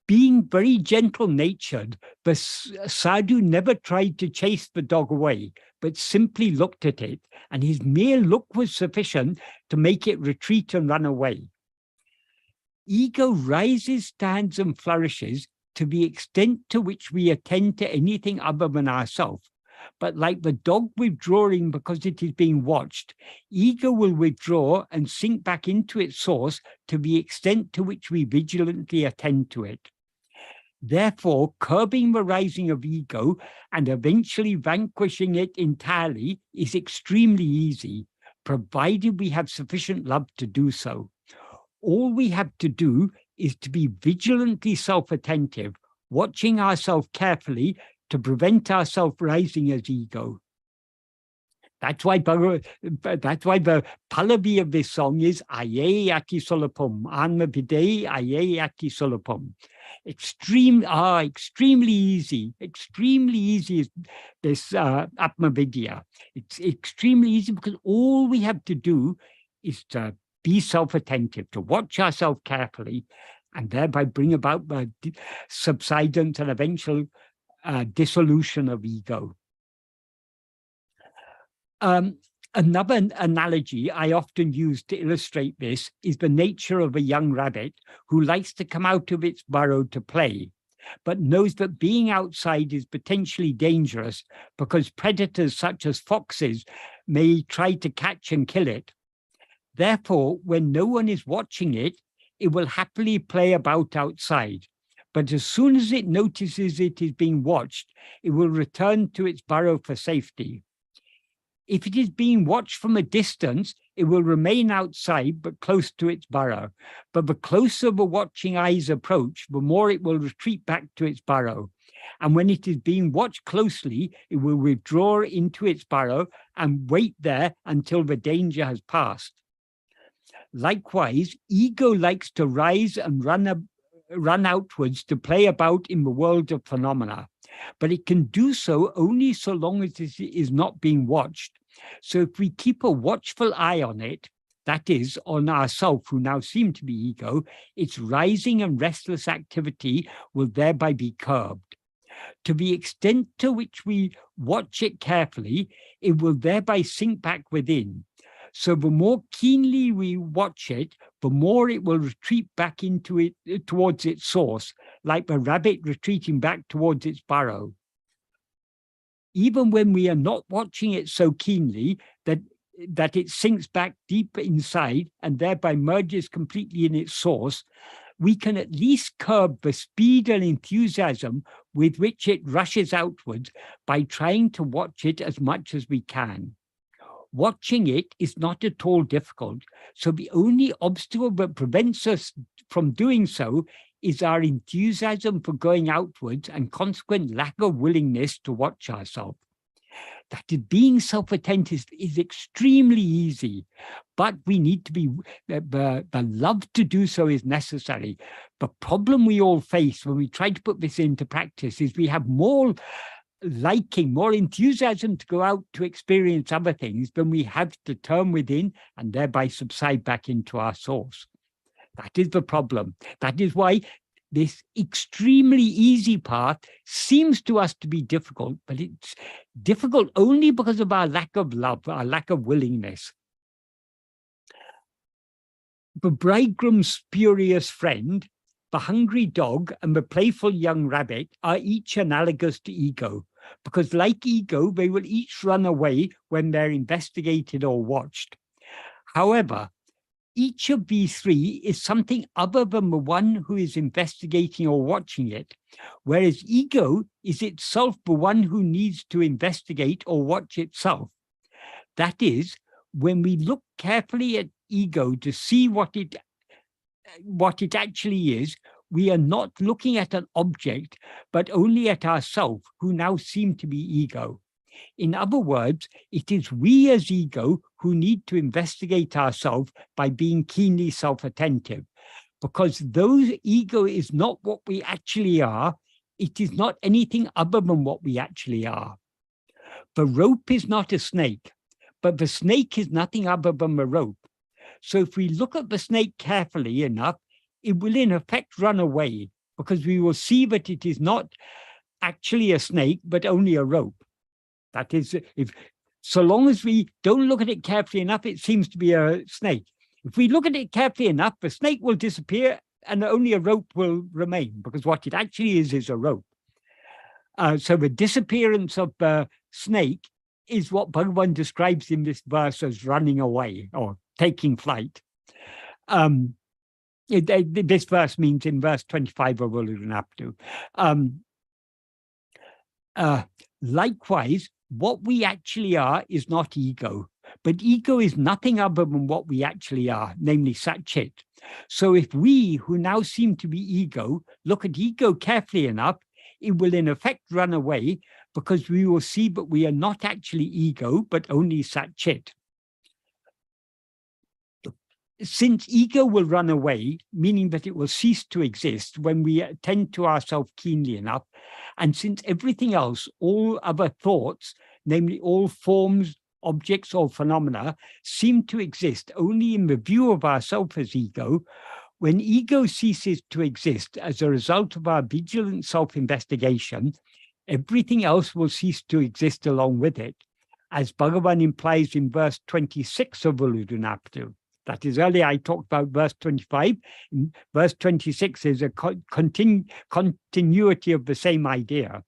Being very gentle-natured, the sadhu never tried to chase the dog away, but simply looked at it, and his mere look was sufficient to make it retreat and run away. Ego rises, stands, and flourishes to the extent to which we attend to anything other than ourselves. But like the dog withdrawing because it is being watched, ego will withdraw and sink back into its source to the extent to which we vigilantly attend to it. Therefore, curbing the rising of ego and eventually vanquishing it entirely is extremely easy, provided we have sufficient love to do so. All we have to do is to be vigilantly self-attentive, watching ourselves carefully to prevent ourselves rising as ego. That's why the pallavi of this song is Aye Ati Solapum, Anma Bide Aye Ati Solapum. Extremely easy is this Atma Vidya. It's extremely easy because all we have to do is to be self-attentive, to watch ourselves carefully, and thereby bring about the subsidence and eventual dissolution of ego. Another analogy I often use to illustrate this is the nature of a young rabbit who likes to come out of its burrow to play, but knows that being outside is potentially dangerous because predators such as foxes may try to catch and kill it. Therefore, when no one is watching it, it will happily play about outside. But as soon as it notices it is being watched, it will return to its burrow for safety. If it is being watched from a distance, it will remain outside but close to its burrow. But the closer the watching eyes approach, the more it will retreat back to its burrow. And when it is being watched closely, it will withdraw into its burrow and wait there until the danger has passed. Likewise, ego likes to rise and run outwards to play about in the world of phenomena, but it can do so only so long as it is not being watched. So if we keep a watchful eye on it, that is, on ourself who now seem to be ego, its rising and restless activity will thereby be curbed. To the extent to which we watch it carefully, it will thereby sink back within. So the more keenly we watch it, the more it will retreat back into it towards its source, like the rabbit retreating back towards its burrow. Even when we are not watching it so keenly that it sinks back deep inside and thereby merges completely in its source, we can at least curb the speed and enthusiasm with which it rushes outwards by trying to watch it as much as we can. Watching it is not at all difficult, so the only obstacle that prevents us from doing so is our enthusiasm for going outwards and consequent lack of willingness to watch ourselves. That is, being self-attentive is extremely easy, but we need to be, the love to do so is necessary. The problem we all face when we try to put this into practice is we have more liking, more enthusiasm to go out to experience other things than we have to turn within and thereby subside back into our source. That is the problem. That is why this extremely easy path seems to us to be difficult, but it's difficult only because of our lack of love, our lack of willingness. The bridegroom's spurious friend, the hungry dog, and the playful young rabbit are each analogous to ego, because like ego, they will each run away when they're investigated or watched. However, each of these three is something other than the one who is investigating or watching it, whereas ego is itself the one who needs to investigate or watch itself. That is, when we look carefully at ego to see what it actually is, we are not looking at an object, but only at ourselves, who now seem to be ego. In other words, it is we as ego who need to investigate ourselves by being keenly self-attentive, because though ego is not what we actually are, it is not anything other than what we actually are. The rope is not a snake, but the snake is nothing other than the rope. So if we look at the snake carefully enough, it will in effect run away, because we will see that it is not actually a snake, but only a rope. That is, so long as we don't look at it carefully enough, it seems to be a snake. If we look at it carefully enough, the snake will disappear and only a rope will remain, because what it actually is a rope. So the disappearance of the snake is what Bhagavan describes in this verse as running away or taking flight. This verse means in verse 25 of Ulunaptu. Likewise, what we actually are is not ego, but ego is nothing other than what we actually are, namely Satchit. So if we, who now seem to be ego, look at ego carefully enough, it will in effect run away, because we will see that we are not actually ego, but only Satchit. Since ego will run away, meaning that it will cease to exist when we attend to ourselves keenly enough, and since everything else, all other thoughts, namely all forms, objects, or phenomena, seem to exist only in the view of ourself as ego, when ego ceases to exist as a result of our vigilant self-investigation, everything else will cease to exist along with it, as Bhagavan implies in verse 26 of Uludunaptu. That is, earlier I talked about verse 25. Verse 26 is a continuity of the same idea.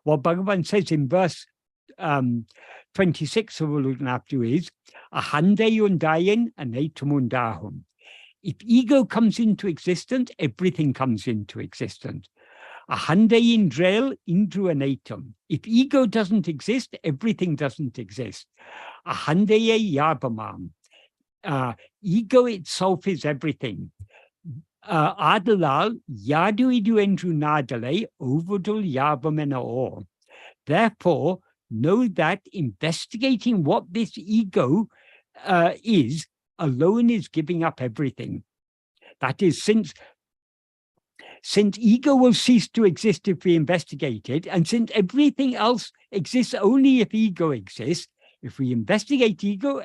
What Bhagavan says in verse 26 of Ulunaptu is, Ahandayundayan anatumundahum. If ego comes into existence, everything comes into existence. Ahandayindrel indruanatum. If ego doesn't exist, everything doesn't exist. Ahandaye yabamam. Ego itself is everything. Adalal yadu idu endru nadale ovudul yabamena or. Therefore, know that investigating what this ego is alone is giving up everything. That is, since ego will cease to exist if we investigate it, and since everything else exists only if ego exists, if we investigate ego,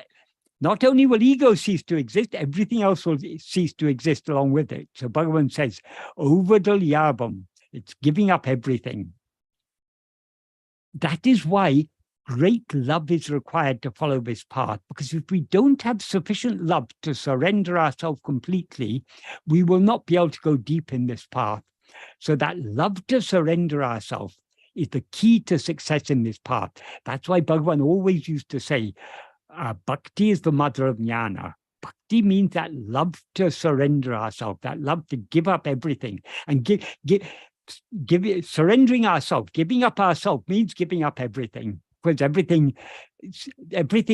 not only will ego cease to exist, everything else will cease to exist along with it. So Bhagavan says, ovadal yabam, it's giving up everything. That is why great love is required to follow this path, because if we don't have sufficient love to surrender ourselves completely, we will not be able to go deep in this path. So that love to surrender ourselves is the key to success in this path. That's why Bhagavan always used to say, bhakti is the mother of jnana. bhakti means that love to surrender ourselves, that love to give up everything and surrendering ourselves, giving up ourselves means giving up everything, because everything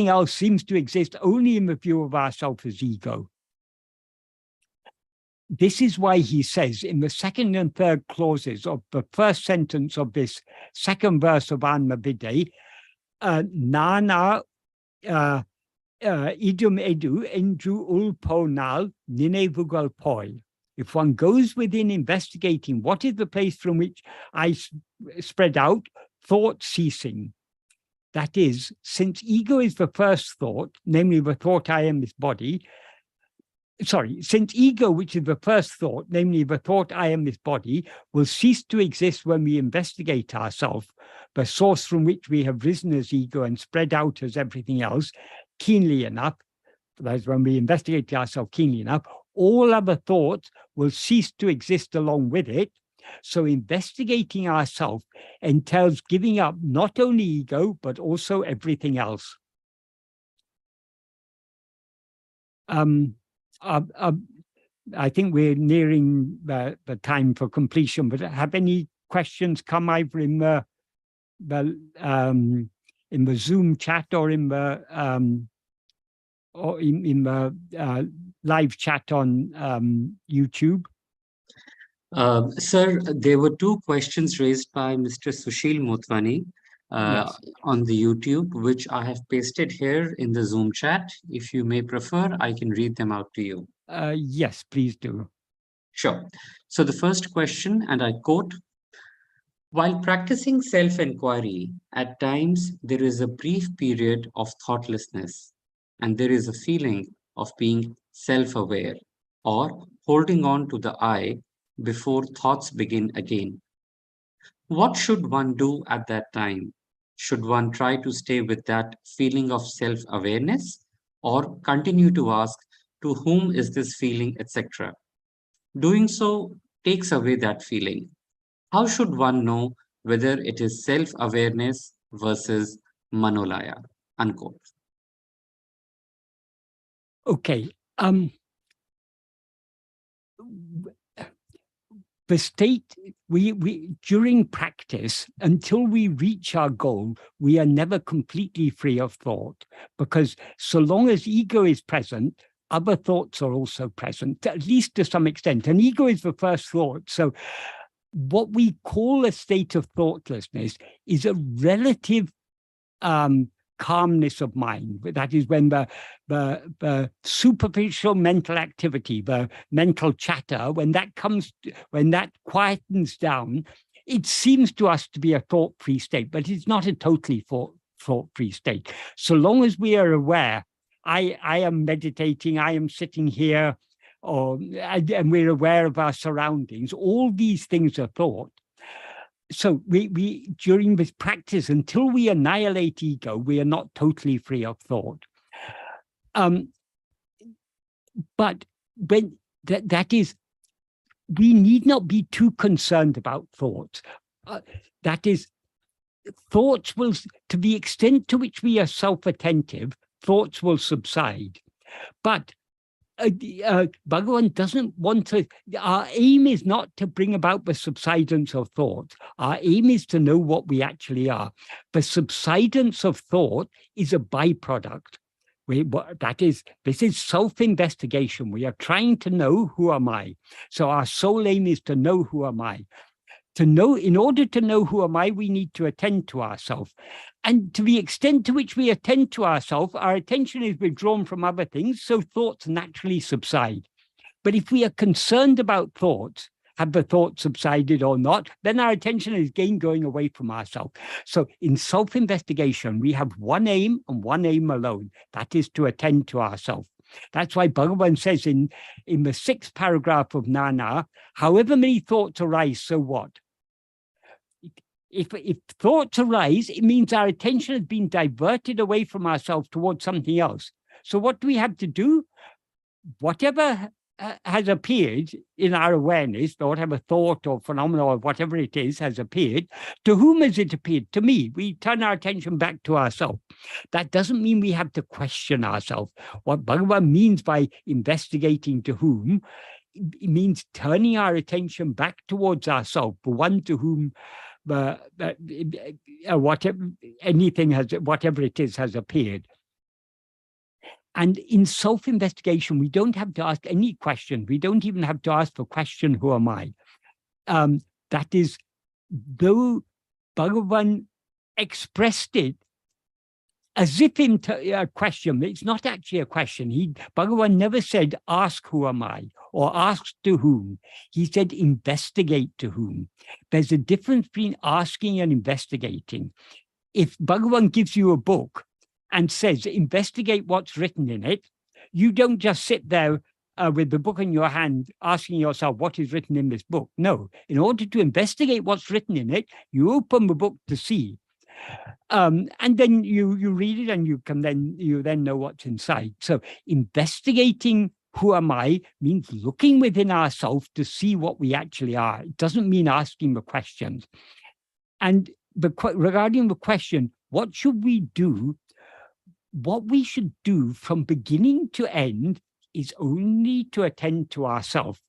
else seems to exist only in the view of ourselves as ego. This is why he says in the second and third clauses of the first sentence of this second verse of Anma Vidya, Nana idum edu enju ulponal ninevugal poi. If one goes within investigating what is the place from which I spread out, thought ceasing. That is, since ego is the first thought, namely the thought I am this body, since ego, which is the first thought, namely the thought I am this body, will cease to exist when we investigate ourselves, the source from which we have risen as ego and spread out as everything else, keenly enough, that is when we investigate ourselves keenly enough, all other thoughts will cease to exist along with it. So investigating ourselves entails giving up not only ego, but also everything else. I think we're nearing the time for completion, but have any questions come either in the Zoom chat or in the live chat on YouTube? Sir, there were two questions raised by Mr. Sushil Motwani Yes. on the YouTube, which I have pasted here in the Zoom chat. If you may prefer, I can read them out to you. Yes, please do. Sure. So the first question, and I quote, while practicing self-inquiry, at times there is a brief period of thoughtlessness, and there is a feeling of being self-aware or holding on to the I before thoughts begin again. What should one do at that time? Should one try to stay with that feeling of self-awareness or continue to ask, to whom is this feeling, etc.? Doing so takes away that feeling. How should one know whether it is self-awareness versus manolaya? Unquote. Okay. The state, we during practice, until we reach our goal, we are never completely free of thought, because so long as ego is present, other thoughts are also present, at least to some extent. And ego is the first thought. So what we call a state of thoughtlessness is a relative calmness of mind. That is when the superficial mental activity, the mental chatter, when that quietens down, it seems to us to be a thought-free state, but it's not a totally thought-free state. So long as we are aware, I am meditating, I am sitting here, and we're aware of our surroundings, all these things are thought. So we during this practice, until we annihilate ego, we are not totally free of thought. But when that is, we need not be too concerned about thoughts. That is, thoughts will, to the extent to which we are self-attentive, thoughts will subside. But Bhagavan doesn't want to, our aim is not to bring about the subsidence of thought. Our aim is to know what we actually are. The subsidence of thought is a byproduct. This is self-investigation. We are trying to know, who am I? So our sole aim is to know, who am I? To know, in order to know who am I, we need to attend to ourselves. And to the extent to which we attend to ourselves, our attention is withdrawn from other things, so thoughts naturally subside. But if we are concerned about thoughts, have the thoughts subsided or not, then our attention is again going away from ourselves. So in self-investigation, we have one aim and one aim alone. That is to attend to ourselves. That's why Bhagavan says in the 6th paragraph of Nana, however many thoughts arise, so what? If thoughts arise, it means our attention has been diverted away from ourselves towards something else. So what do we have to do? Whatever has appeared in our awareness, or whatever thought or phenomenon or whatever it is has appeared, to whom has it appeared? To me. We turn our attention back to ourselves. That doesn't mean we have to question ourselves. What Bhagavan means by investigating to whom, it means turning our attention back towards ourselves, the one to whom whatever it is has appeared. And in self-investigation, we don't have to ask any question. We don't even have to ask the question, who am I? That is, though Bhagavan expressed it as if in a question, it's not actually a question. Bhagavan never said, ask who am I, or ask to whom. He said, investigate to whom. There's a difference between asking and investigating. If Bhagavan gives you a book and says, investigate what's written in it, you don't just sit there with the book in your hand asking yourself what is written in this book. No, in order to investigate what's written in it, you open the book to see. And then you read it, and you then know what's inside. So investigating who am I means looking within ourselves to see what we actually are. It doesn't mean asking the questions. And regarding the question, what should we do? What we should do from beginning to end is only to attend to ourselves.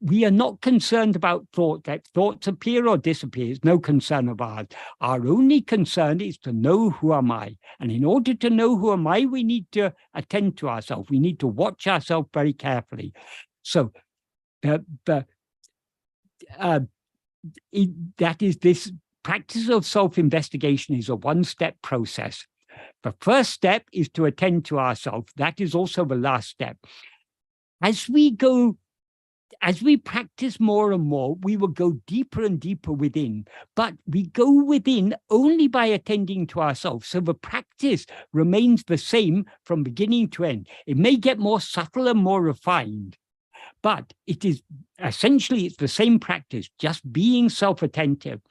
We are not concerned about thought. That thoughts appear or disappear is no concern of ours. Our only concern is to know who am I. And in order to know who am I, we need to attend to ourselves. We need to watch ourselves very carefully. So that is, this practice of self-investigation is a one-step process. The first step is to attend to ourselves. That is also the last step. As we practice more and more, we will go deeper and deeper within, but we go within only by attending to ourselves. So the practice remains the same from beginning to end. It may get more subtle and more refined, but it is essentially, it's the same practice, just being self-attentive.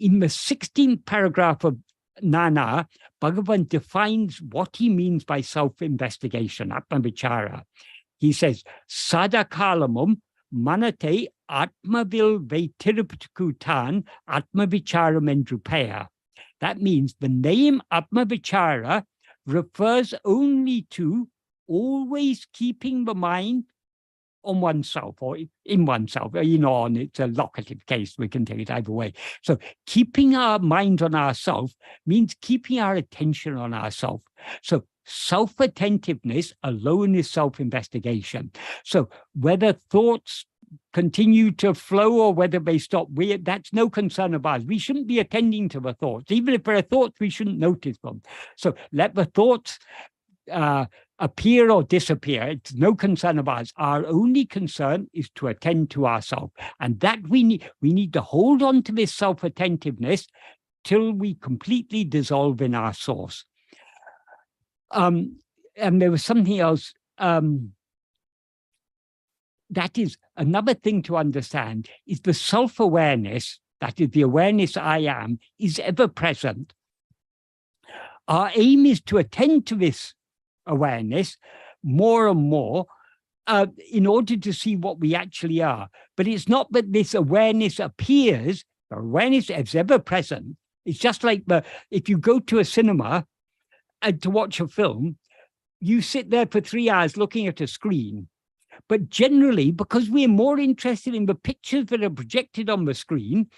In the 16th paragraph of Nana, Bhagavan defines what he means by self-investigation, atma-vichara. He says, sadakalamum manate atmavil vetirupatukutan atma-vicharam endrupaya. That means the name atma-vichara refers only to always keeping the mind on oneself, or in oneself, on it's a locative case, we can take it either way. So keeping our mind on ourselves means keeping our attention on ourselves. So self-attentiveness alone is self-investigation. So whether thoughts continue to flow or whether they stop, that's no concern of ours. We shouldn't be attending to the thoughts. Even if there are thoughts, we shouldn't notice them. So let the thoughts appear or disappear. It's no concern of ours. Our only concern is to attend to ourselves. And that we need to hold on to this self-attentiveness till we completely dissolve in our source. And there was something else. That is another thing to understand, is the self-awareness, that is the awareness I am, is ever present. Our aim is to attend to this awareness more and more in order to see what we actually are. But it's not that this awareness appears, the awareness is ever present. It's just like if you go to a cinema and to watch a film, you sit there for 3 hours looking at a screen. But generally, because we're more interested in the pictures that are projected on the screen,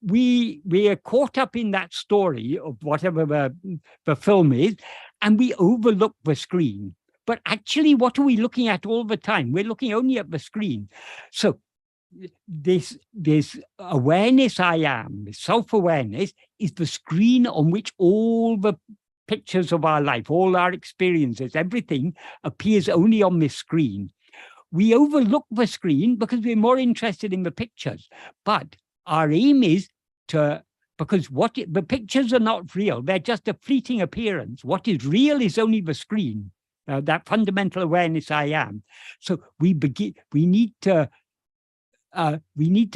we are caught up in that story of whatever the film is, and we overlook the screen. But actually, what are we looking at all the time? We're looking only at the screen. So this awareness I am, this self-awareness, is the screen on which all the pictures of our life, all our experiences, everything appears only on this screen. We overlook the screen because we're more interested in the pictures. But our aim is to, because the pictures are not real, they're just a fleeting appearance. What is real is only the screen, that fundamental awareness I am. So we need to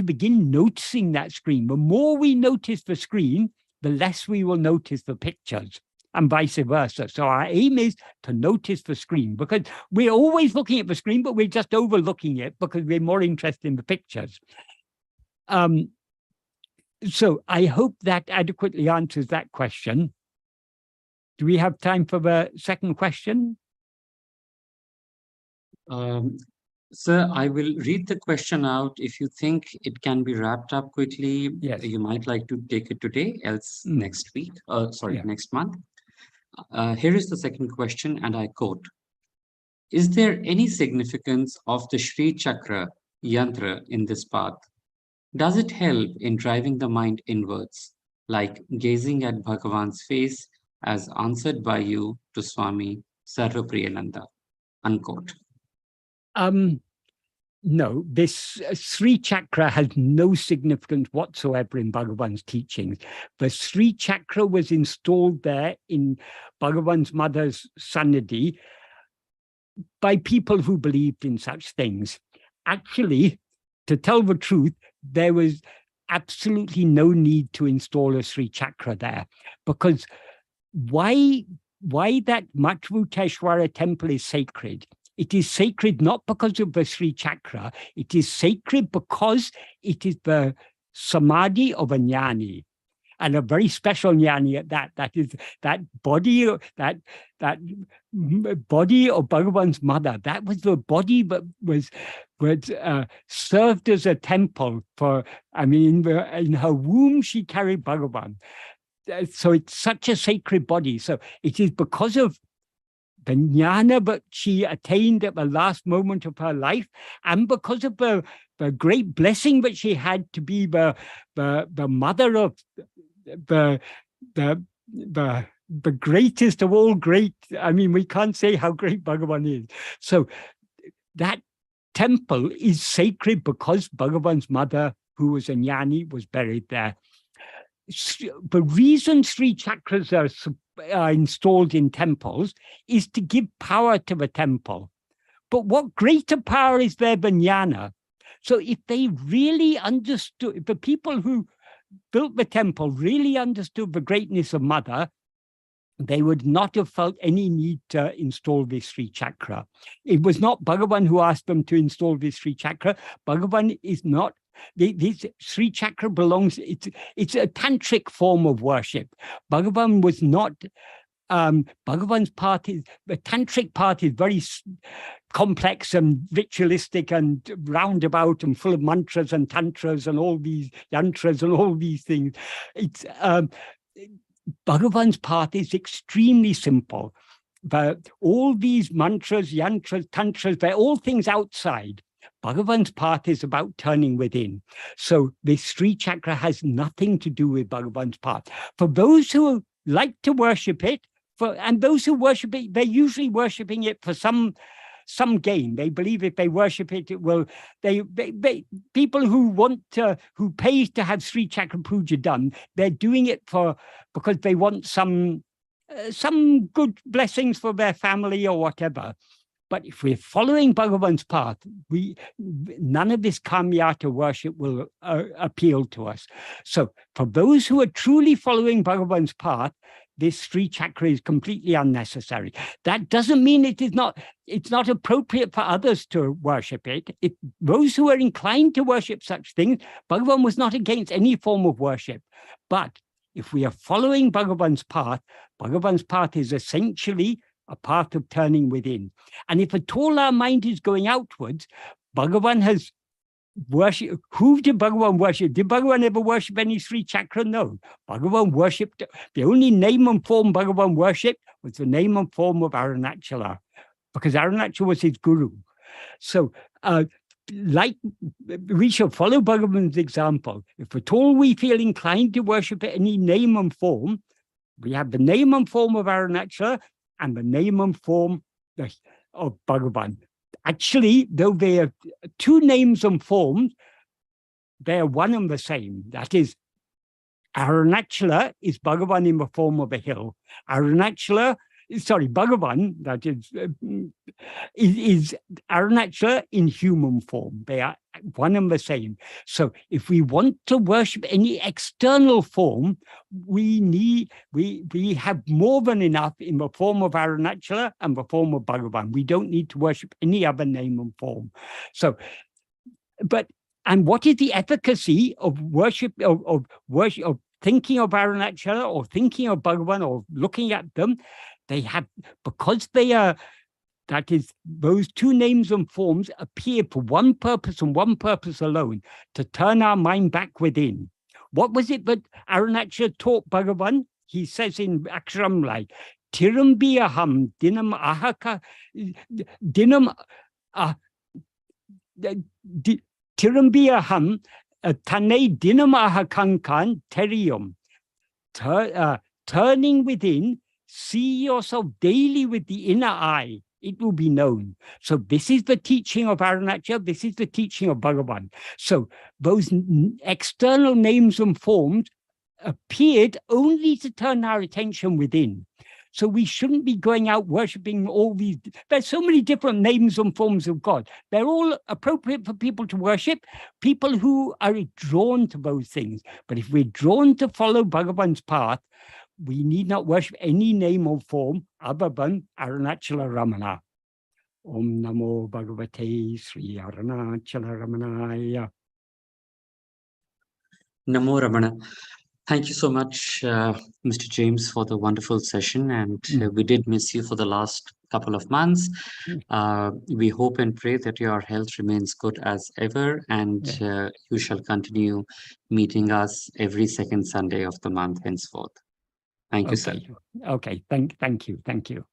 begin noticing that screen. The more we notice the screen, the less we will notice the pictures. and vice versa. So our aim is to notice the screen, because we're always looking at the screen, but we're just overlooking it because we're more interested in the pictures. So I hope that adequately answers that question. Do we have time for the second question? Sir, I will read the question out. If you think it can be wrapped up quickly, Yes. you might like to take it today, else next week, Yeah. next month. Here is the second question, and I quote, is there any significance of the Shri Chakra yantra in this path? Does it help in driving the mind inwards, like gazing at Bhagavan's face as answered by you to Swami Sarvapriyananda? Unquote. No, this Sri Chakra has no significance whatsoever in Bhagavan's teachings. The Sri Chakra was installed there in Bhagavan's mother's Sannidhi by people who believed in such things. Actually, to tell the truth, there was absolutely no need to install a Sri Chakra there, because why that Matrukeshwara temple is sacred? It is sacred not because of the Sri Chakra. It is sacred because it is the samadhi of a jnani, and a very special jnani at that. That is that body of Bhagavan's mother. That was the body that was served as a temple for. I mean, in her womb she carried Bhagavan. So it's such a sacred body. So it is because of the jnana that she attained at the last moment of her life, and because of the great blessing that she had to be the mother of the greatest of all great. I mean, we can't say how great Bhagavan is. So that temple is sacred because Bhagavan's mother, who was a jnani, was buried there. The reason Sri Chakras are installed in temples is to give power to the temple. But what greater power is there than jnana? So if they really understood, if the people who built the temple really understood the greatness of Mother, they would not have felt any need to install this Sri Chakra. It was not Bhagavan who asked them to install this Sri Chakra. Bhagavan is not. This Sri Chakra belongs, it's a tantric form of worship. Bhagavan was not, Bhagavan's part is, the tantric part is very complex and ritualistic and roundabout and full of mantras and tantras and all these yantras and all these things. It's Bhagavan's part is extremely simple. But all these mantras, yantras, tantras, they're all things outside. Bhagavan's path is about turning within. So the Sri Chakra has nothing to do with Bhagavan's path. For those who like to worship it, and those who worship it, they're usually worshiping it for some gain. They believe if they worship it, it will. People who want to, who pays to have Sri Chakra Puja done, they're doing it because they want some good blessings for their family or whatever. But if we're following Bhagavan's path, none of this Kamyata worship will appeal to us. So for those who are truly following Bhagavan's path, this Sri Chakra is completely unnecessary. That doesn't mean it's not appropriate for others to worship it. Those who are inclined to worship such things, Bhagavan was not against any form of worship. But if we are following Bhagavan's path is essentially a path of turning within. And if at all our mind is going outwards, Bhagavan has worship. Who did Bhagavan worship? Did Bhagavan ever worship any Sri Chakra? No. Bhagavan worshipped, the only name and form Bhagavan worshipped was the name and form of Arunachala, because Arunachala was his guru. So like we shall follow Bhagavan's example. If at all we feel inclined to worship any name and form, we have the name and form of Arunachala and the name and form of Bhagavan. Actually, though they are two names and forms, they are one and the same. That is, Arunachala is Bhagavan in the form of a hill. Arunachala sorry, Bhagavan, that is Arunachala in human form. They are one and the same. So if we want to worship any external form, we have more than enough in the form of Arunachala and the form of Bhagavan. We don't need to worship any other name and form. So, and what is the efficacy of worship, of thinking of Arunachala or thinking of Bhagavan or looking at them? They have, because they are, that is, those two names and forms appear for one purpose and one purpose alone, to turn our mind back within. What was it that Arunachala taught Bhagavan? He says in Aksharam, Tirambiyaham dinam ahaka dinam Tirambiyaham tane dinam ahakankan terium. Turning within, see yourself daily with the inner eye. It will be known. So this is the teaching of Arunachala. This is the teaching of Bhagavan. So those external names and forms appeared only to turn our attention within. So we shouldn't be going out worshiping all these. There's so many different names and forms of God. They're all appropriate for people to worship, people who are drawn to those things. But if we're drawn to follow Bhagavan's path, we need not worship any name or form other than Arunachala Ramana. Om Namo Bhagavate Sri Arunachala Ramanaya. Namo Ramana. Thank you so much, Mr. James, for the wonderful session. And we did miss you for the last couple of months. We hope and pray that your health remains good as ever, and you shall continue meeting us every second Sunday of the month henceforth. Thank you, sir. Okay. Thank you. Thank you,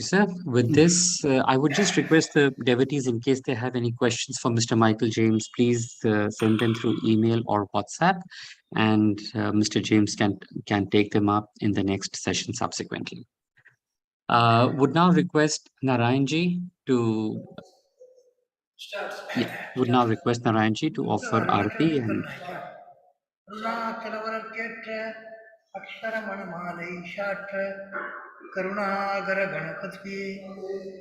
sir. With this, I would just request the devotees, in case they have any questions for Mr. Michael James, please send them through email or WhatsApp, and Mr. James can take them up in the next session subsequently. Would now request Narayanji to offer Arati and Aksharamanamalai சாற்ற Karunakara கணபதியே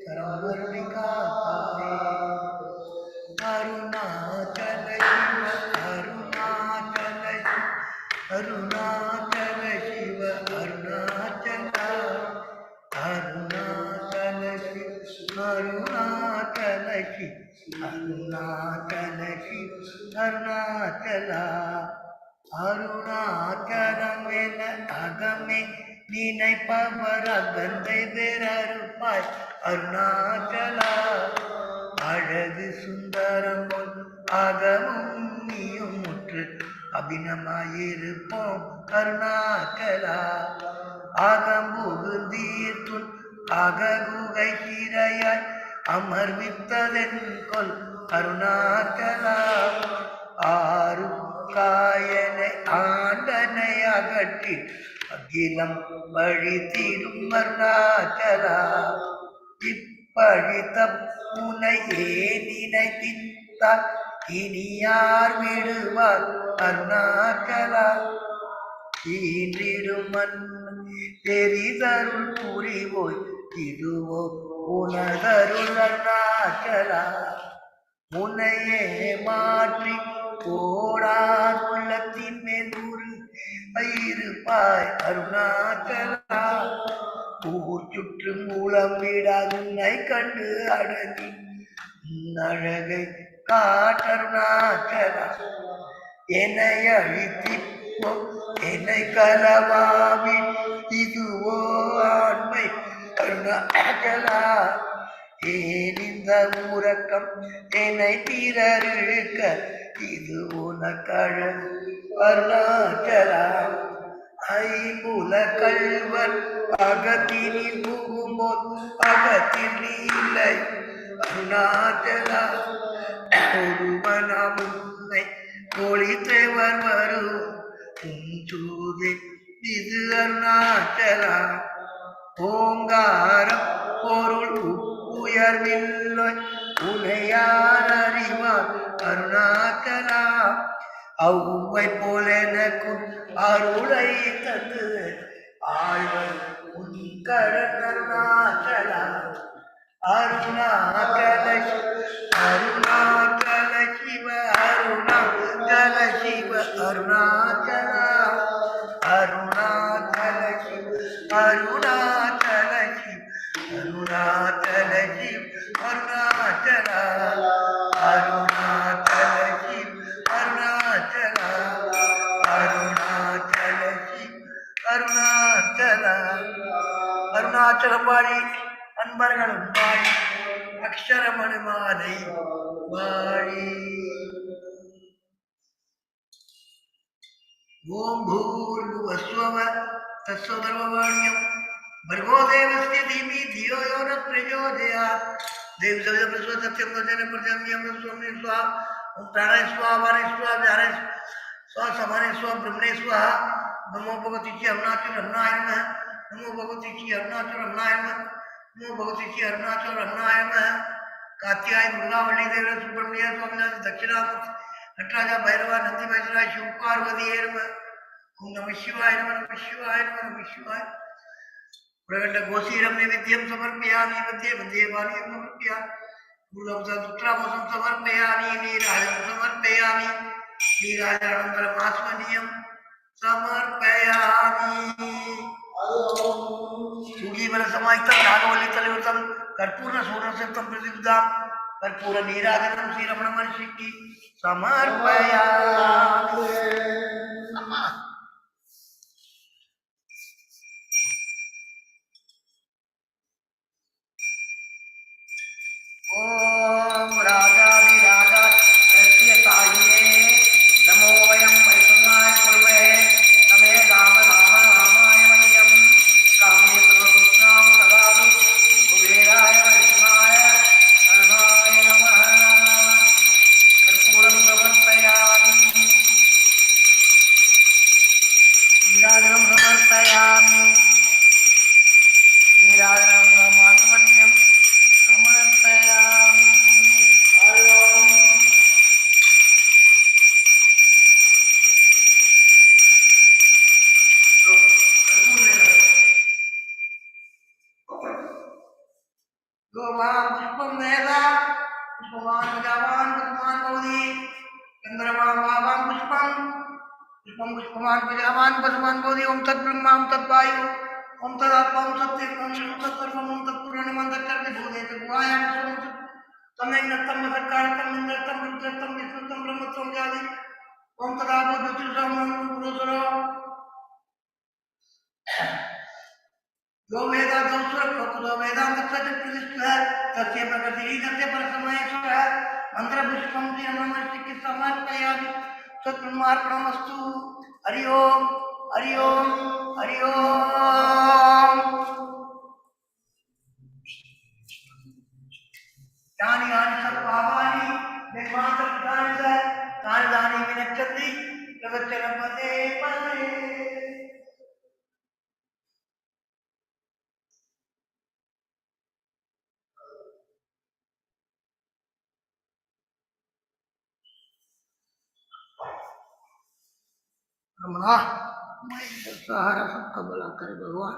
கரமருளிகாத்தாயே அருணாச்சல சிவ அருணாச்சல அருணாச்சல சிவ அருணாச்சல அருணாச்சல சிவ அருணாச்சல சிவ அருணாச்சல சிவ அருணாச்சலா அருணாச்சலம் என அகமே நினைப்பவர் அகந்தை வேறறுப்பாய் அருணாச்சலா அழகு சுந்தரம் அகமும் நீயும் முற்று அபிநமாயிருப்போம் அருணாச்சலா அகம்புகுந்தீர்த்துன் அககுகை சிறையாய் அமர்வித்ததென் கொல் அருணாச்சலா ஆறு காயனை ஆண்டனை அகற்றி அகிலம் பழித்திடும் அருணாச்சலா இப்பழித்த புனை ஏனினை தித்தால் இனி யார் விடுவார் அருணாச்சலா ஈன்றிடும் பெரிதருள் புரிவோய் இதுவோ உனதருள் அருணாச்சலா முனையே மாற்றி போடார் உள்ளத்தின் மேல் இருப்பாய் அருணாச்சலா ஊர் சுற்று மூலம் விடாது உன்னை கண்டு அடங்கி அழகை காட்டருணாச்சலா என்னை அழித்திப்போ என்னை கலவாவி இதுவோ ஆண்மை அருணாச்சலா ஏன் இந்த உறக்கம் என்னை பிறருக்க இது உனக்கழகு அருணாச்சலா ஐம்புல கல்வன் அகத்தினில் புகும்போது அகத்தில் நீ இல்லை அருணாச்சலா ஒருவனாம் உன்னை ஒளித்தேவர் வரும் சூதே இது அருணாச்சலா ஓங்காரம் பொருள் உயர்வில்லை உனையார் அறிவார் அருணாச்சலா அவ்வை போல எனக்கும் அருளை தந்து अरुणाचला अरुणाचल अरुणाचल शिव अरुणाचल शिव अरुणाचल अरुणाचल शिव अरुणाचल शिव अरुणाचल शिव अरुणाचल अरुणाचल शिव अरुणाचल अरुणाचल शिव अरुणाचल அருணாச்சலம் பாடி அன்பர்களும் பாடி அக்ஷரமணி மாலை பாடி ஓம் பூர்வஸ்வவ தத்சதர்வவாண்யம் भर्गो देवस्य धीमहि धियो यो न प्रचोदयात् देवस्य प्रसवतत्यं तदेन प्रजन्यं स्वम्नि स्वाहा ओम प्राणाय स्वाहा वाणे स्वाहा व्याने स्वाहा समाने स्वाहा ब्रह्मणे स्वाहा नमो भगवती श्री अरुणाचल रमणाय नमः नमो भगवती श्री अरुणाचल रमणाय नमः नमो भगवती श्री अरुणाचल रमणाय नमः कात्याय मुल्लावल्ली देव सुब्रह्मण्य स्वामीनाथ दक्षिणामूर्ति नटराजा भैरवा नंदी महेश्वराय शिव पार्वती नमः ओम नमः शिवाय नमः शिवाय नमः शिवाय प्रकट गोशीरम नैवेद्यम समर्पयामि मध्ये मध्ये वाणीं समर्पयामि मूलम सूत्रामोसं समर्पयामि नीराजं समर्पयामि नीराजानन्तरमास्मनीयं समर्पयामि सुगीवरसमाहितं नागवल्लीतलयुतं कर्पूरसूर्णसहितं प्रतिपदां कर्पूरनीराजनं श्रीरमणमहर्षिः समर्पयामि। ओम राजाधिराजा सत्यसायिने नमो वयं परिसमाय कुर्महे नमे राम राम रामाय मह्यं कामे सर्वभूतां सदातु कुबेराय वैष्णाय शरणाय नमः कर्पूरं समर्पयामि नीराजनं समर्पयामि नीराजनं ब्रह्मात्मन्यं समर्पयामि। गोवां पुष्पं वेदा पुष्पवान् प्रजावान् पद्मान् भवति चन्द्रमां वावां पुष्पं पुष्पं पुष्पवान् प्रजावान् पद्मान् भवति ओं तद्ब्रह्मा ओं तद्वायु ओं तदात्मा ओं सत्यं ओं तत्सर्वं ओं तत्पुराणं तच्चर्ति भूतेषु गुहायां तमें नत्तं मदक्कारकं इन्द्रत्तं रुद्रत्तं विष्णुत्तं ब्रह्मत्वं जाति ओं तदापो ज्योतिषं पुरुषरो जो वेदा जो वेदांत सत्य प्रतिष्ठित है तस्य प्रकृति तस्य परसमयेश्वर है मंत्र पुष्पम श्री नमः के समर्पयामि सत्कर्मार्पणमस्तु हरि ओम हरि ओम हरि ओम। यानि यानि सर्वपापानि निर्मातृतानि च तानि तानि विनश्यन्ति प्रगच्छन् पदे पदे। रमणा सहारा सबका भला करे भगवान।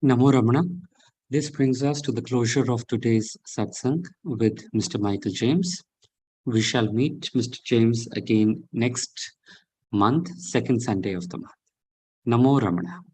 Namo Ramana. This brings us to the closure of today's satsang with Mr. Michael James. We shall meet Mr. James again next month, second Sunday of the month. Namo Ramana.